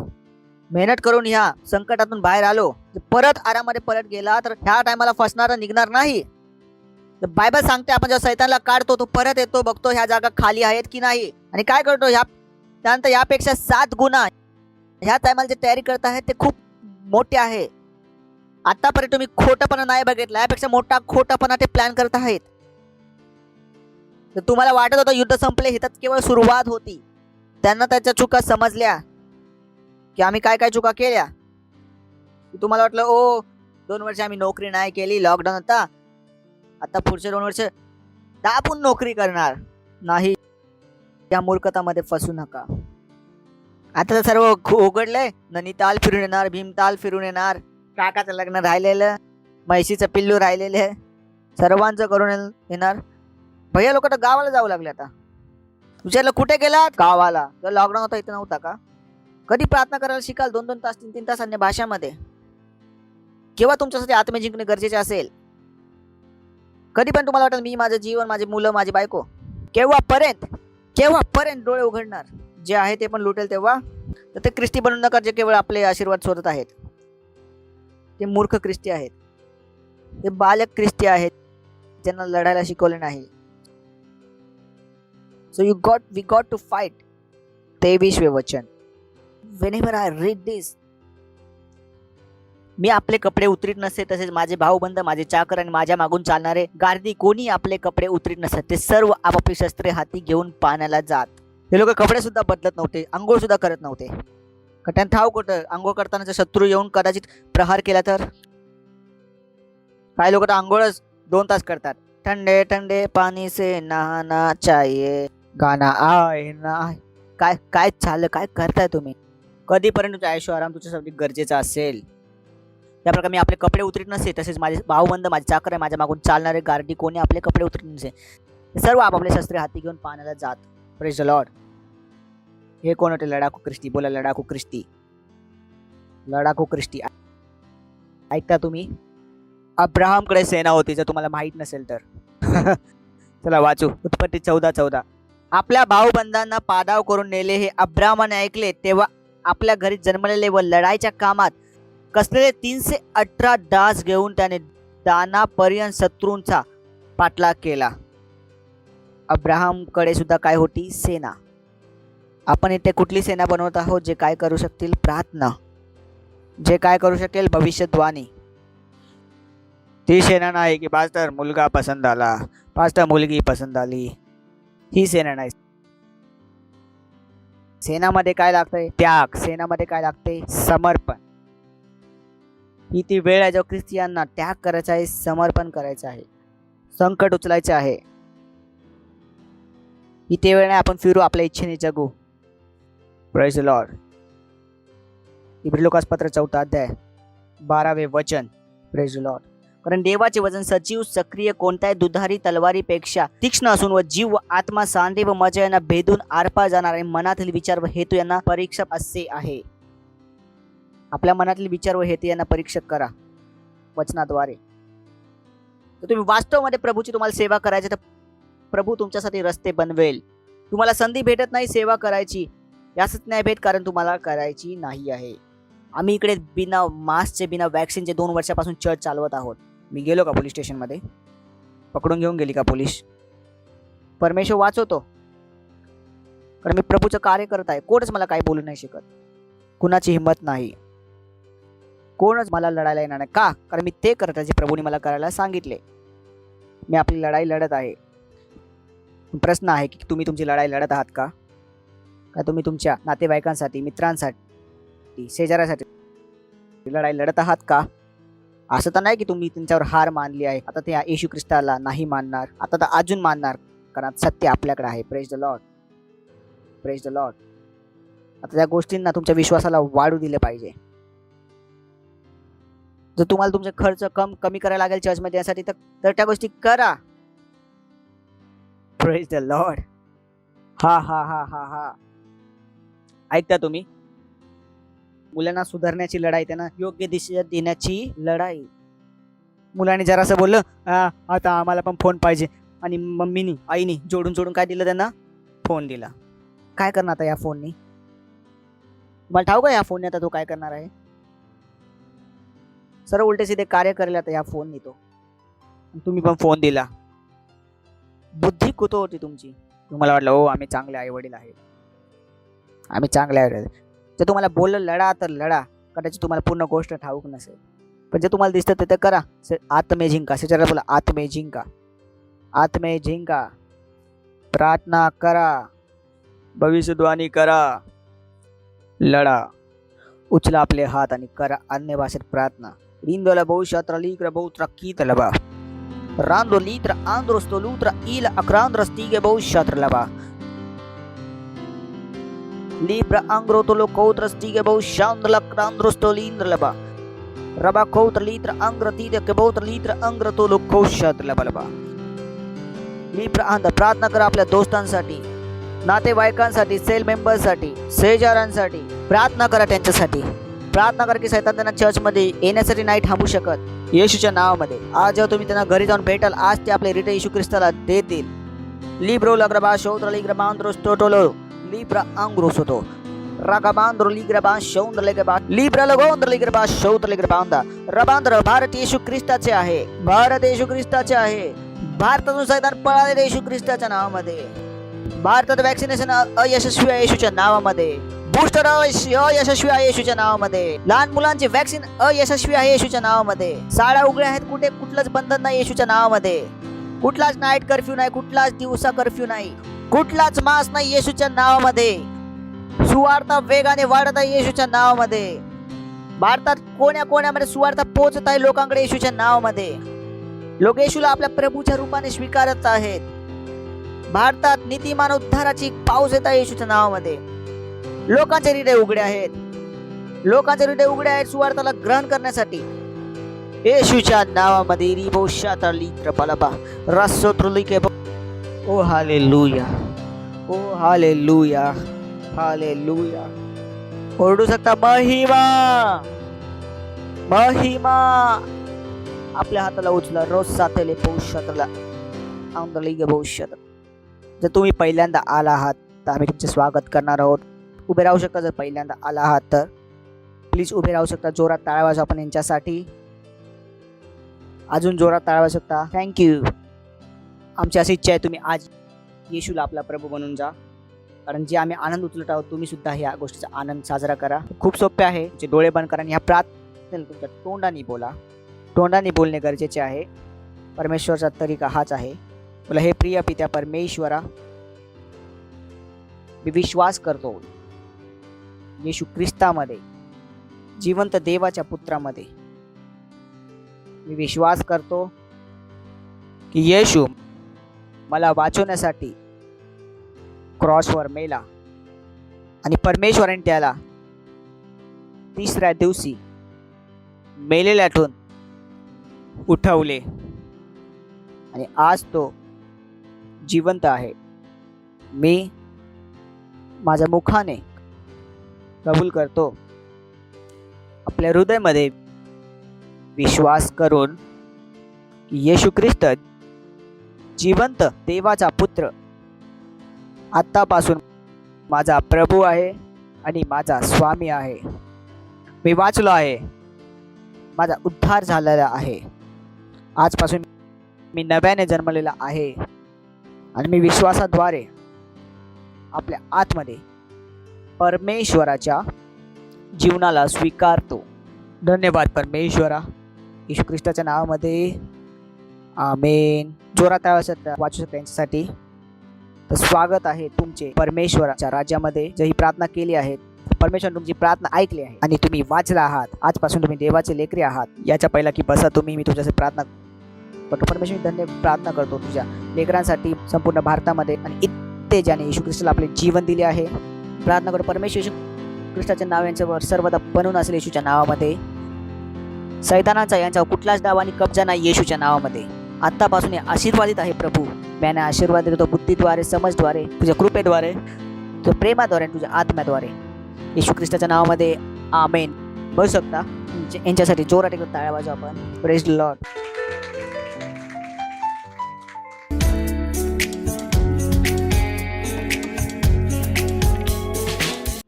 मेहनत करून ह्या संकटातून बाहेर आलो, परत आरामाने परत गेला तर ह्या टायमाला फसणारा निघणार नाही. तर बायबल सांगते आपण जेव्हा सैतानला काढतो तो परत येतो, बघतो ह्या जागा खाली आहेत की नाही, आणि काय करतो त्यानंतर यापेक्षा 7 गुणा ह्या टायमाला जे तयारी करत आहेत ते खूप मोठे आहे. आतापर्यंत तुम्ही खोटपणा नाही बघितला, यापेक्षा मोठा खोटपणा ते प्लॅन करत आहेत. तर तुम्हाला वाटत होतं युद्ध संपले, हे तर केवळ सुरुवात होती. त्यांना त्याच्या चुका समजल्या की आम्ही काय काय चुका केल्या. तुम्हाला वाटलं 2 वर्ष आम्ही नोकरी नाही केली, लॉकडाऊन होता, आता पुढचे 2 वर्ष दाबून नोकरी करणार नाही. त्या मूर्खतामध्ये फसू नका. आता तर सर्व उघडलंय. नैनिताल फिरून येणार, भीमताल फिरून येणार, काकाचं लग्न राहिलेलं, म्हैशीचं पिल्लू राहिलेलं आहे, सर्वांचं करून येणार. भैया लोक तर गावाला जाऊ लागले. आता विचारलं कुठे गेलात? गावाला. तर लॉकडाऊन होता इथं नव्हता का? कधी प्रार्थना करायला शिकाल 2-2 तास 3-3 तास अन्य भाषामध्ये? केव्हा तुमच्यासाठी आत्मे जिंकणे गरजेचे असेल? कधी पण तुम्हाला वाटेल मी, माझं जीवन, माझे मुलं, माझी बायको, केव्हापर्यंत डोळे उघडणार? जे आहे ते पण लुटेल तेव्हा. तर ते ख्रिस्ती बनून नका जे केवळ आपले आशीर्वाद शोधत आहेत. ते मूर्ख ख्रिस्ती आहेत, ते बालक ख्रिस्ती आहेत, त्यांना लढायला शिकवले नाही. So we got to fight. 23वे वचन. Whenever I read this, मी आपले कपडे उतरीत नसते, तसेच माझे भाऊबंद, माझे चाकर आणि माझ्या मागून चालणारे गार्दी कोणी आपले कपडे उतरीत नसत. ते सर्व आपापली शस्त्रे हाती घेऊन पाण्याला जात. हे लोक कपडे सुद्धा बदलत नव्हते, आंघोळ सुद्धा करत नव्हते. त्यांना ठाऊक होतं आंघोळ करताना शत्रू येऊन कदाचित प्रहार केला तर. काही लोक तर आंघोळच 2 तास करतात. ठंडे ठंडे पाणी से नहाना चाहिए, गाना आए ना. काय काय चाललं, काय करताय तुम्ही? कधीपर्यंत तुझं आयुष्य आराम तुझ्यासाठी गरजेचा असेल? त्या प्रकारे मी आपले कपडे उतरीत नसे, तसेच माझे भाऊबंद, माझे चाकर आहे, माझ्या मागून चालणारे गार्डी कोणी आपले कपडे उतरीत नसे. सर्व आपापले शस्त्रे हाती घेऊन पाण्याला जात. Praise the Lord. हे कोण होते? लडाखू ख्रिस्ती. बोला लडाखू ख्रिस्ती. लडाखू ख्रिस्ती. ऐकता तुम्ही? अब्राहमकडे सेना होती, जर तुम्हाला माहित नसेल तर. चला वाचू. उत्पत्ती 14:14. आपल्या भाऊबंदांना पाडाव करून नेले हे अब्राहमाने ऐकले, तेव्हा आपल्या घरी जन्मलेले व लढाईच्या कामात कसलेले 318 डास घेऊन त्याने दानापर्यंत शत्रूंचा पाठलाग केला. अब्राहमकडे सुद्धा काय होती? सेना. आपण इथे कुठली सेना बनवत आहोत? जे काय करू शकतील? प्रार्थना. जे काय करू शकेल? भविष्यवाणी. ती सेना नाही की पास्टर मुलगा पसंत आला, पास्टर मुलगी पसंत आली. ही सेना नाही. सेनामध्ये काय लागतंय? त्याग. सेनामध्ये काय लागते? समर्पण. ही ती वेळ आहे जेव्हा ख्रिस्तियांना त्याग करायचा आहे, समर्पण करायचं आहे, संकट उचलायचे आहे. ही ते वेळ नाही आपण फिरू आपल्या इच्छेने जगू. Praise the Lord. Every Lucas पत्र 4 अध्याय 12वे वचन. Praise the Lord. कारण देवाचे वचन सजीव, सक्रिय, कोणत्याही दुधारी तलवारीपेक्षा तीक्ष्ण असून व जीव व आत्मा, सांधे व मजा यांना भेदून आरपार जाणार आणि मनातील विचार व हेतू यांना परीक्षक असे आहे. आपल्या मनातील विचार व हेतू यांना परीक्षक करा वचनाद्वारे. तर तुम्ही वास्तवामध्ये प्रभूची तुम्हाला सेवा करायची तर प्रभू तुमच्यासाठी रस्ते बनवेल. तुम्हाला संधी भेटत नाही सेवा करायची, यासच नाही भेट कारण तुम्हाला करायची नाही आहे. आम्ही इकडे बिना मास्कचे, बिना वॅक्सिनचे 2 वर्षापासून चर्च चालवत आहोत. मी गेलो का पोलीस स्टेशनमध्ये? पकडून घेऊन गेली का पोलीस? परमेश्वर वाचवतो, कारण मी प्रभूचं कार्य करत आहे. कोणच मला काही बोलू नाही शकत, कुणाची हिंमत नाही, कोणच मला लढायला येणार नाही. का? कारण मी ते करत आहे जे प्रभूने मला करायला सांगितले. मी आपली लढाई लढत आहे. प्रश्न आहे की तुम्ही तुमची लढाई लढत आहात का? तुम्ही तुमच्या नातेवाईकांसाठी, मित्रांसाठी, शेजाऱ्यासाठी लढाई लढत आहात का? असं तर नाही की तुम्ही त्यांच्यावर हार मानली आहे, आता ते येशू ख्रिस्ताला नाही मानणार, आता तर अजून मानणार, कारण सत्य आपल्याकडे आहे. Praise the Lord. Praise the Lord. आता त्या गोष्टींना तुमच्या विश्वासाला वाढू दिले पाहिजे. जर तुम्हाला तुमचे खर्च कमी करायला लागेल चर्चमध्ये यासाठी तर त्या गोष्टी करा. Praise the Lord. हा हा हा हा हा. ऐकता तुम्ही? मुलांना सुधारण्याची लढाई, त्यांना योग्य दिशा देण्याची लढाई. मुलांनी जरासं बोललं आता आम्हाला पण फोन पाहिजे, आणि मम्मीनी, आईनी जोडून काय दिलं त्यांना? फोन दिला. काय करणार आता या फोननी? मला ठाऊक आहे ह्या फोनने आता तो काय करणार आहे. सर्व उलटे सीधे कार्य करेल आता ह्या फोनने तो. तुम्ही पण फोन दिला. बुद्धी कुठं होती तुमची. तुम्हाला वाटलं हो आम्ही चांगले आई वडील आहेत, आम्ही चांगले आई वडील. जर तुम्हाला बोललं लढा तर लढा, कदाचित तुम्हाला पूर्ण गोष्ट ठाऊक नसेल, पण जे तुम्हाला दिसतं ते तर करा. आत्मे जिंका. शेजाऱ्याला बोला आत्मे जिंका, आत्मे जिंका. प्रार्थना करा, भविष्यवाणी करा, लढा. उचला आपले हात आणि करा अन्य भाषेत प्रार्थना. रिंदोला भविष्यात लीक्र बहुत्र कीत लबा रांदो लित्र आंद्रोस्तो लूत्र इल अक्रांद्र स्तिगे भविष्यात लबा लिब्र अंग्रोतोलो कौत्र स्तिगे भविष्यांद्र क्रांद्रोस्तो लींद्र लबा रबा कौत्र लित्र अंग्र तीते के बहुत्र लित्र अंग्रतोलो कौष्यात लबा लबा. लिब्र आंध. प्रार्थना करा आपल्या दोस्तांसाठी, नातेवाईकांसाठी, सेल मेंबर्ससाठी, शेजाऱ्यांसाठी प्रार्थना करा. त्यांच्यासाठी प्रार्थना करा की सैतान त्यांना चर्चमध्ये येण्यासाठी नाही थांबू शकत. येशूच्या नावामध्ये आज जेव्हा तुम्ही त्यांना घरी जाऊन भेटाल, आज ते आपले रिटे येशू ख्रिस्ताला देतील. लिब्रो लग्रबा शौत्र लिग्रबांद्रोस टोटोलो लिब्रा अंग्रोसोतो रागाबांद्रो लिग्रबा शौंद्र लेग्रबा लिब्रा लगोंद्र लिग्रबा शौत्र लिग्रबांदा रबांद्र. भारत येशू ख्रिस्ताचे आहे, भारत येशू ख्रिस्ताचे आहे. भारतातून सैतान पळाले येशू ख्रिस्ताच्या नावामध्ये. भारतात वॅक्सिनेशन अयशस्वी आहे येशूच्या नावामध्ये. बूस्टर अयशस्वी आहे येशूच्या नावामध्ये. लहान मुलांची वॅक्सिन अयशस्वी आहे येशूच्या नावामध्ये. शाळा उघड्या आहेत, कुठे कुठलंच बंधन नाही येशूच्या नावामध्ये. कुठलाच नाईट कर्फ्यू नाही, कुठलाच दिवसा कर्फ्यू नाही, कुठलाच मास नाही येशूच्या नावामध्ये. सुवार्ता वेगाने वाढत आहे येशूच्या नावामध्ये. भारतात कोण्या कोण्यामध्ये सुवार्ता पोहोचत आहे लोकांकडे येशूच्या नावामध्ये. लोक येशूला आपल्या प्रभूच्या रूपाने स्वीकारत आहेत. भारतात नीतिमान उद्धाराची पाऊस येत आहे येशूच्या नावामध्ये. लोकांचे हृदय उघडे आहेत, लोकांचे हृदय उघडे आहेत सुवार्ताला ग्रहण करण्यासाठी. येशूच्या नावामध्ये रिबोशाता लित्र पलबा रसोत्रुलिके. ओ हालेलुया, ओ हालेलुया, हालेलुया. ओरडू शकता महिमा, महिमा. आपल्या हाताला उचला. रोज साथेले पौषातला आंदोलिगे भविष्यात. जर तुम्ही पहिल्यांदा आला आहात तर आम्ही तुमचे स्वागत करणार आहोत. उभे राहू शकता. जर पहिल्यांदा आला आहात तर प्लीज उभे राहू शकता. जोरात टाळ्या वाजवा आपण यांच्यासाठी. अजून जोरात टाळ्या वाजवू शकता. थँक्यू. आमची अशी इच्छा आहे तुम्ही आज येशूला आपला प्रभू बनून जा, कारण जे आम्ही आनंद उचलत आहोत तुम्ही सुद्धा ह्या गोष्टीचा आनंद साजरा करा. खूप सोपे आहे. तुमचे डोळे बंद करा आणि ह्या प्रार्थनेला तुमच्या तोंडाने बोला. तोंडाने बोलणे गरजेचे आहे. परमेश्वरचा तरीका हाच आहे. बोला, हे प्रिय पित्या परमेश्वरा, मी विश्वास करतो येशू ख्रिस्तामध्ये, जिवंत देवाच्या पुत्रामध्ये. मी विश्वास करतो की येशू मला वाचवण्यासाठी क्रॉसवर मेला आणि परमेश्वराने त्याला तिसऱ्या दिवशी मेलेल्यातून उठवले आणि आज तो जिवंत आहे. मी माझ्या मुखाने कबूल करतो, आपल्या हृदयामध्ये विश्वास करून की येशू ख्रिस्त जिवंत देवाचा पुत्र आत्तापासून माझा प्रभू आहे आणि माझा स्वामी आहे. मी वाचलो आहे, माझा उद्धार झालेला आहे. आजपासून मी नव्याने जन्मलेला आहे आणि मी विश्वासाद्वारे आपल्या आतमध्ये परमेश्वराच्या जीवनाला स्वीकारतो. धन्यवाद परमेश्वरा, येशू ख्रिस्ताच्या नावामध्ये आमेन. जोरात वाचू शकता यांच्यासाठी. तर स्वागत आहे तुमचे परमेश्वराच्या राज्यामध्ये. जी ही प्रार्थना केली आहे, परमेश्वर तुमची प्रार्थना ऐकली आहे आणि तुम्ही वाचला आहात. आजपासून तुम्ही देवाचे लेकरे आहात. याच्या पहिला की बसा तुम्ही, मी तुमच्यासाठी प्रार्थना करतो. परमेश्वर धन्य प्रार्थना करतो तुझ्या लेकरांसाठी संपूर्ण भारतामध्ये आणि इथे ज्याने येशू ख्रिस्ताला आपले जीवन दिले आहे. प्रार्थना करतो परमेश्वर येशू ख्रिस्ताचे नाव यांच्यावर सर्वदा बनून असेल. येशूच्या नावामध्ये सैतानाचा यांच्यावर कुठलाच डाव आणि कब्जा नाही. येशूच्या नावामध्ये आत्तापासून आशीर्वादित आहे प्रभू. मी आशीर्वाद देतो बुद्धीद्वारे, समजद्वारे, तुझ्या कृपेद्वारे, तुझ्या प्रेमाद्वारे, तुझ्या आत्म्याद्वारे. येशू ख्रिस्ताच्या नावामध्ये आमेन. बघू शकता यांच्यासाठी जोरात एकदा टाळ्या वाजवा आपण. Praise the Lord.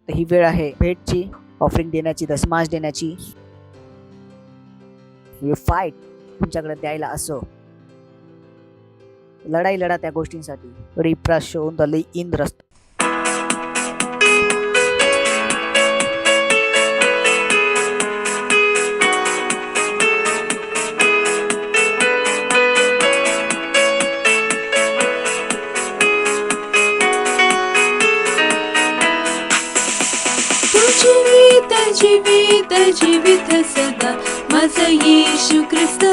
तर ही वेळ आहे भेटची, ऑफरिंग देण्याची, दशमांश देण्याची. फाईट तुमच्याकडे द्यायला असं लढाई लढा त्या गोष्टींसाठी. रिप्राशोन द इंद्रस्त. जीवित जीवित जीवित सदा माझा येशू ख्रिस्त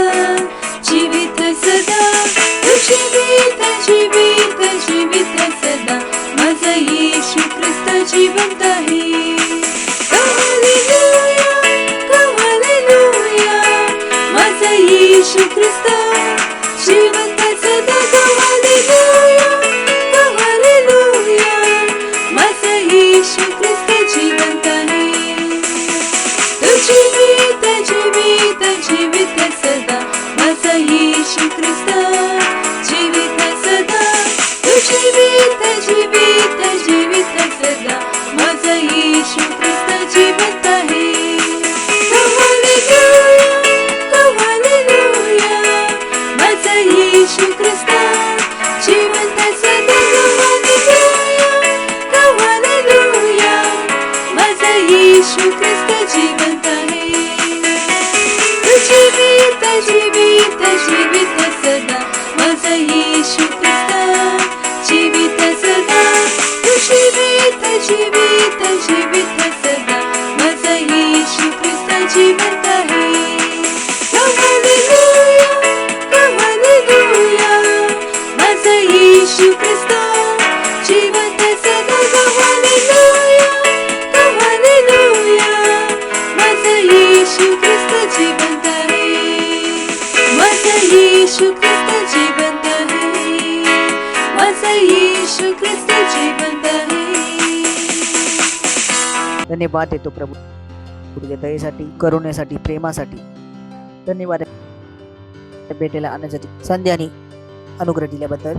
जीवित सदा जीवित जीवित जीवित सदा माझा येशू ख्रिस्त जिवंत आहे. हालेलुया हालेलुया माझा येशू ख्रिस्त जिवंत सदा. हालेलुया हालेलुया माझा येशू ख्रिस्त जिवंत आहे. जीवित जीवित जीवित सदा माझा येशू ख्रिस्त जीवित सदा. जीवित जीवित जीवित सदा माझा येशू ख्रिस्त जिवंत आहे. हालेलुया हालेलुया माझा येशू ख्रिस्त जिवंत सदा. हालेलुया माझा येशू ख्रिस्त जिवंत आहे. जीवित जीवित जीवित सदा माझा येशू ख्रिस्त जीवित सदा. जीवित जीवित जीवित सदा माझा येशू ख्रिस्त जिवंत आहे. हालेलुया हालेलुया माझा येशू ख्रिस्त जिवंत सदा. हालेलुया हालेलुया माझा येशू ख्रिस्त जिवंत आहे. माझा येशू ख्रिस्त जिवंत आहे. माझा येशू ख्रिस्त जिवंत आहे. धन्यवाद देतो प्रभू तुझ्या दयेसाठी, करुणेसाठी, प्रेमासाठी. धन्यवाद भेटेला आणण्यासाठी संधी आणि अनुग्रह दिल्याबद्दल.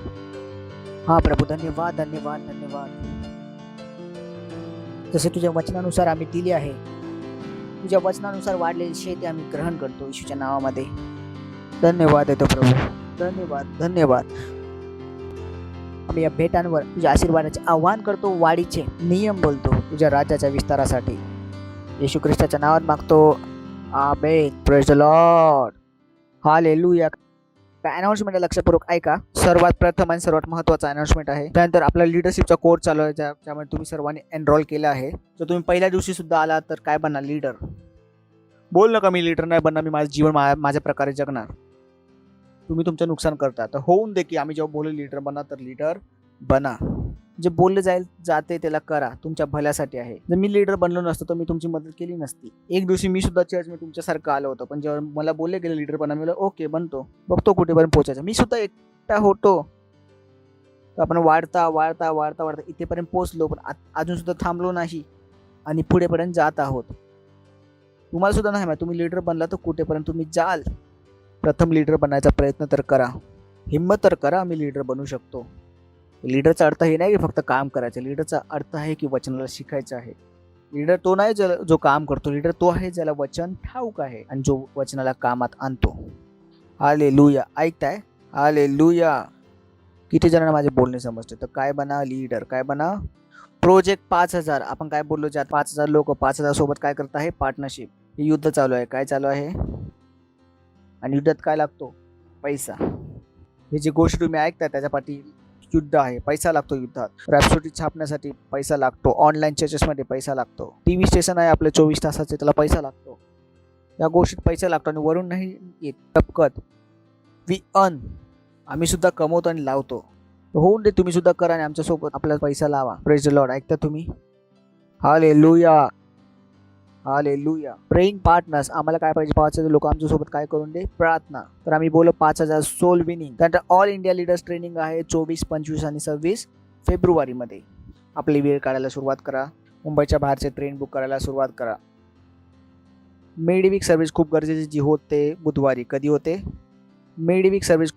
हा प्रभू धन्यवाद धन्यवाद धन्यवाद. जसे तुझ्या वचनानुसार आम्ही दिले आहे, तुझ्या वचनानुसार वाढलेली शेती आम्ही ग्रहण करतो येशूच्या नावामध्ये. धन्यवाद देतो प्रभू. धन्यवाद धन्यवाद. आम्ही या भेटांवर तुझ्या आशीर्वादाचे आव्हान करतो, वाढीचे नियम बोलतो तुझ्या राज्याच्या विस्तारासाठी. येशू ख्रिस्ताच्या नावात मागतो. आमेन. Praise the Lord. हालेलुया. अनाउन्समेंट लक्षपूर्वक ऐका. सर्वात प्रथम आणि सर्वात महत्त्वाचा अनाउन्समेंट आहे. त्यानंतर आपला लिडरशिपचा कोर्स चालू आहे, ज्यामध्ये तुम्ही सर्वांनी एनरोल केला आहे. जर तुम्ही पहिल्या दिवशी सुद्धा आला तर काय बनणार? लीडर. बोल नका मी लीडर नाही बनणार, मी माझं जीवन माझ्या प्रकारे जगणार. तुम्ही तुमचं नुकसान करता. तर होऊन दे की आम्ही जेव्हा बोललो लीडर बना तर लीडर बना. जे बोलले जाईल जाते त्याला करा, तुमच्या भल्यासाठी आहे. जर मी लीडर बनलो नसतो तर मी तुमची मदत केली नसती. एक दिवशी मी सुद्धा चर्च मी तुमच्यासारखं आलो होतो, पण जेव्हा मला बोलले गेले लीडर बना, मी ओके बनतो, बघतो कुठेपर्यंत पोहोचायचं. मी सुद्धा एकटा होतो. तर आपण वाढता वाढता वाढता वाढता इथेपर्यंत पोहोचलो, पण अजून सुद्धा थांबलो नाही आणि पुढेपर्यंत जात आहोत. तुम्हाला सुद्धा नाही माहिती तुम्ही लीडर बनला तर कुठेपर्यंत तुम्ही जाल. प्रथम लीडर बनायचा प्रयत्न तर करा, हिम्मत तर करा. आम्ही लीडर बनू शकतो. लीडरचा अर्थ हे नाही की फक्त काम करायचं. लीडरचा अर्थ आहे की वचनाला शिकायचं आहे. लीडर तो नाही जो काम करतो, लीडर तो आहे ज्याला वचन ठाऊक आहे आणि जो वचनाला कामात आणतो. हालेलुया. ऐकताय? हालेलुया. किती जणांना माझे बोलणे समजते? तर काय बना? लीडर. काय बना? प्रोजेक्ट 5000. आपण काय बोललो? ज्यात 5000 लोक 5000 सोबत काय करत आहे? पार्टनरशिप. हे युद्ध चालू आहे. काय चालू आहे? आणि युद्धात काय लागतो? पैसा. हे जी गोष्ट तुम्ही ऐकताय त्याच्या पाठी युद्ध आहे. पैसा लागतो युद्धात. रॅप्सोडी छापण्यासाठी पैसा लागतो. ऑनलाईन चर्चेसमध्ये पैसा लागतो. टीव्ही स्टेशन आहे आपले 24 तासाचे, त्याला पैसा लागतो. या गोष्टीत पैसा लागतो आणि वरून नाही येत टपकत. We earn. आम्ही सुद्धा कमवतो आणि लावतो. होऊन दे तुम्ही सुद्धा करा आणि आमच्यासोबत आपल्याला पैसा लावा. Praise the Lord. ऐकता तुम्ही? हालेलुया. हालेलुया. Praying partners. आम्हाला काय पाहिजे? 5000 लोक आमच्यासोबत काय करून दे? प्रार्थना. तर आम्ही बोललो 5000 सोल विनिंग. त्यानंतर ऑल इंडिया लीडर्स ट्रेनिंग आहे 24, 25 आणि 26 फेब्रुवारीमध्ये. आपली वेळ काढायला सुरुवात करा. मुंबईच्या बाहेरचे ट्रेन बुक करायला सुरुवात करा. मिडवीक सर्व्हिस खूप गरजेची जी होते बुधवारी. कधी होते? Midweek service.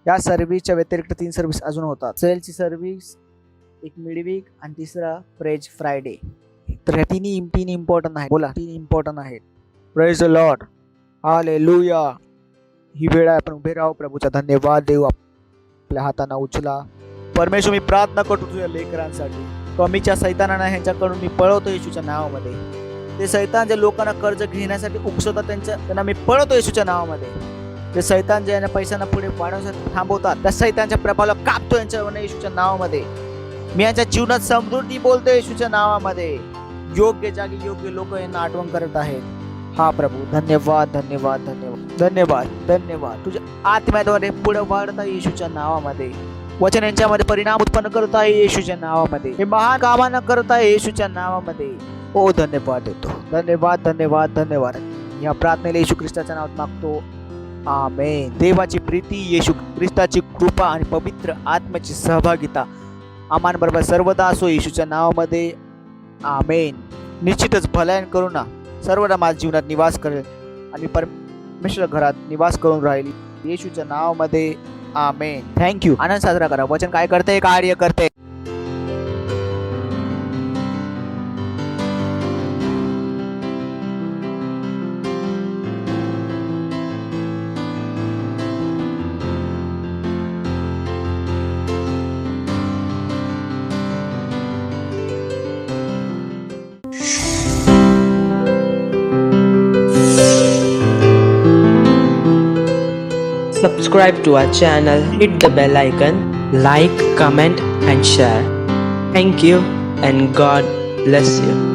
या सर्व्हिसच्या व्यतिरिक्त 3 सर्व्हिस अजून होतात. सेलची सर्व्हिस, एक मिडवीक आणि तिसरा प्रेज फ्रायडे. तर ह्या तीन इम्पॉर्टंट आहेत. बोला, 3 इम्पॉर्टंट आहेत. प्रेज द लॉर्ड, हालेलुया. ही वेळ आहे, आपण उभे राहू. प्रभूचा धन्यवाद देऊ. आपल्या हातांना उचला. परमेश्वर, मी प्रार्थना करतो तुझ्या लेकरांसाठी. कमीच्या सैतानांना ह्यांच्याकडून मी पळवतो येशूच्या नावामध्ये. ते सैतान जे लोकांना कर्ज घेण्यासाठी उकसवतात त्यांना मी पळवतो येशूच्या नावामध्ये. ते सैतान जे यांना पैशांना पुढे वाढवण्यासाठी थांबवतात, त्या सैतानच्या प्रभावाला कापतो यांच्या येशूच्या नावामध्ये. मी यांच्या जीवनात समृद्धी बोलतो येशूच्या नावामध्ये. योग्य जागी योग्य लोक यांना आठवण करत आहेत. हा प्रभू, धन्यवाद धन्यवाद धन्यवाद धन्यवाद धन्यवाद. तुझ्या आत्म्याद्वारे पुढे वाढत आहे येशूच्या नावामध्ये. वचन यांच्यामध्ये परिणाम उत्पन्न करत आहे येशूच्या नावामध्ये. हे महान कामांना करत आहे येशूच्या नावामध्ये. हो, धन्यवाद देतो. धन्यवाद धन्यवाद धन्यवाद. या प्रार्थनेला येशू ख्रिस्ताच्या नावात मागतो, आमेन. देवाची प्रीती, येशू ख्रिस्ताची कृपा आणि पवित्र आत्म्याची सहभागिता आम्हांबरोबर सर्वदा असो येशूच्या नावामध्ये, आमेन. निश्चितच भल्यान करू ना सर्वदा माझ्या जीवनात निवास करेल आणि परमेश्वर घरात निवास करून राहील येशूच्या नावामध्ये, आमेन. थँक्यू. आनंद साजरा करा. वचन काय करते? कार्य करते. Subscribe to our channel, hit the bell icon, like, comment and share. Thank you and God bless you.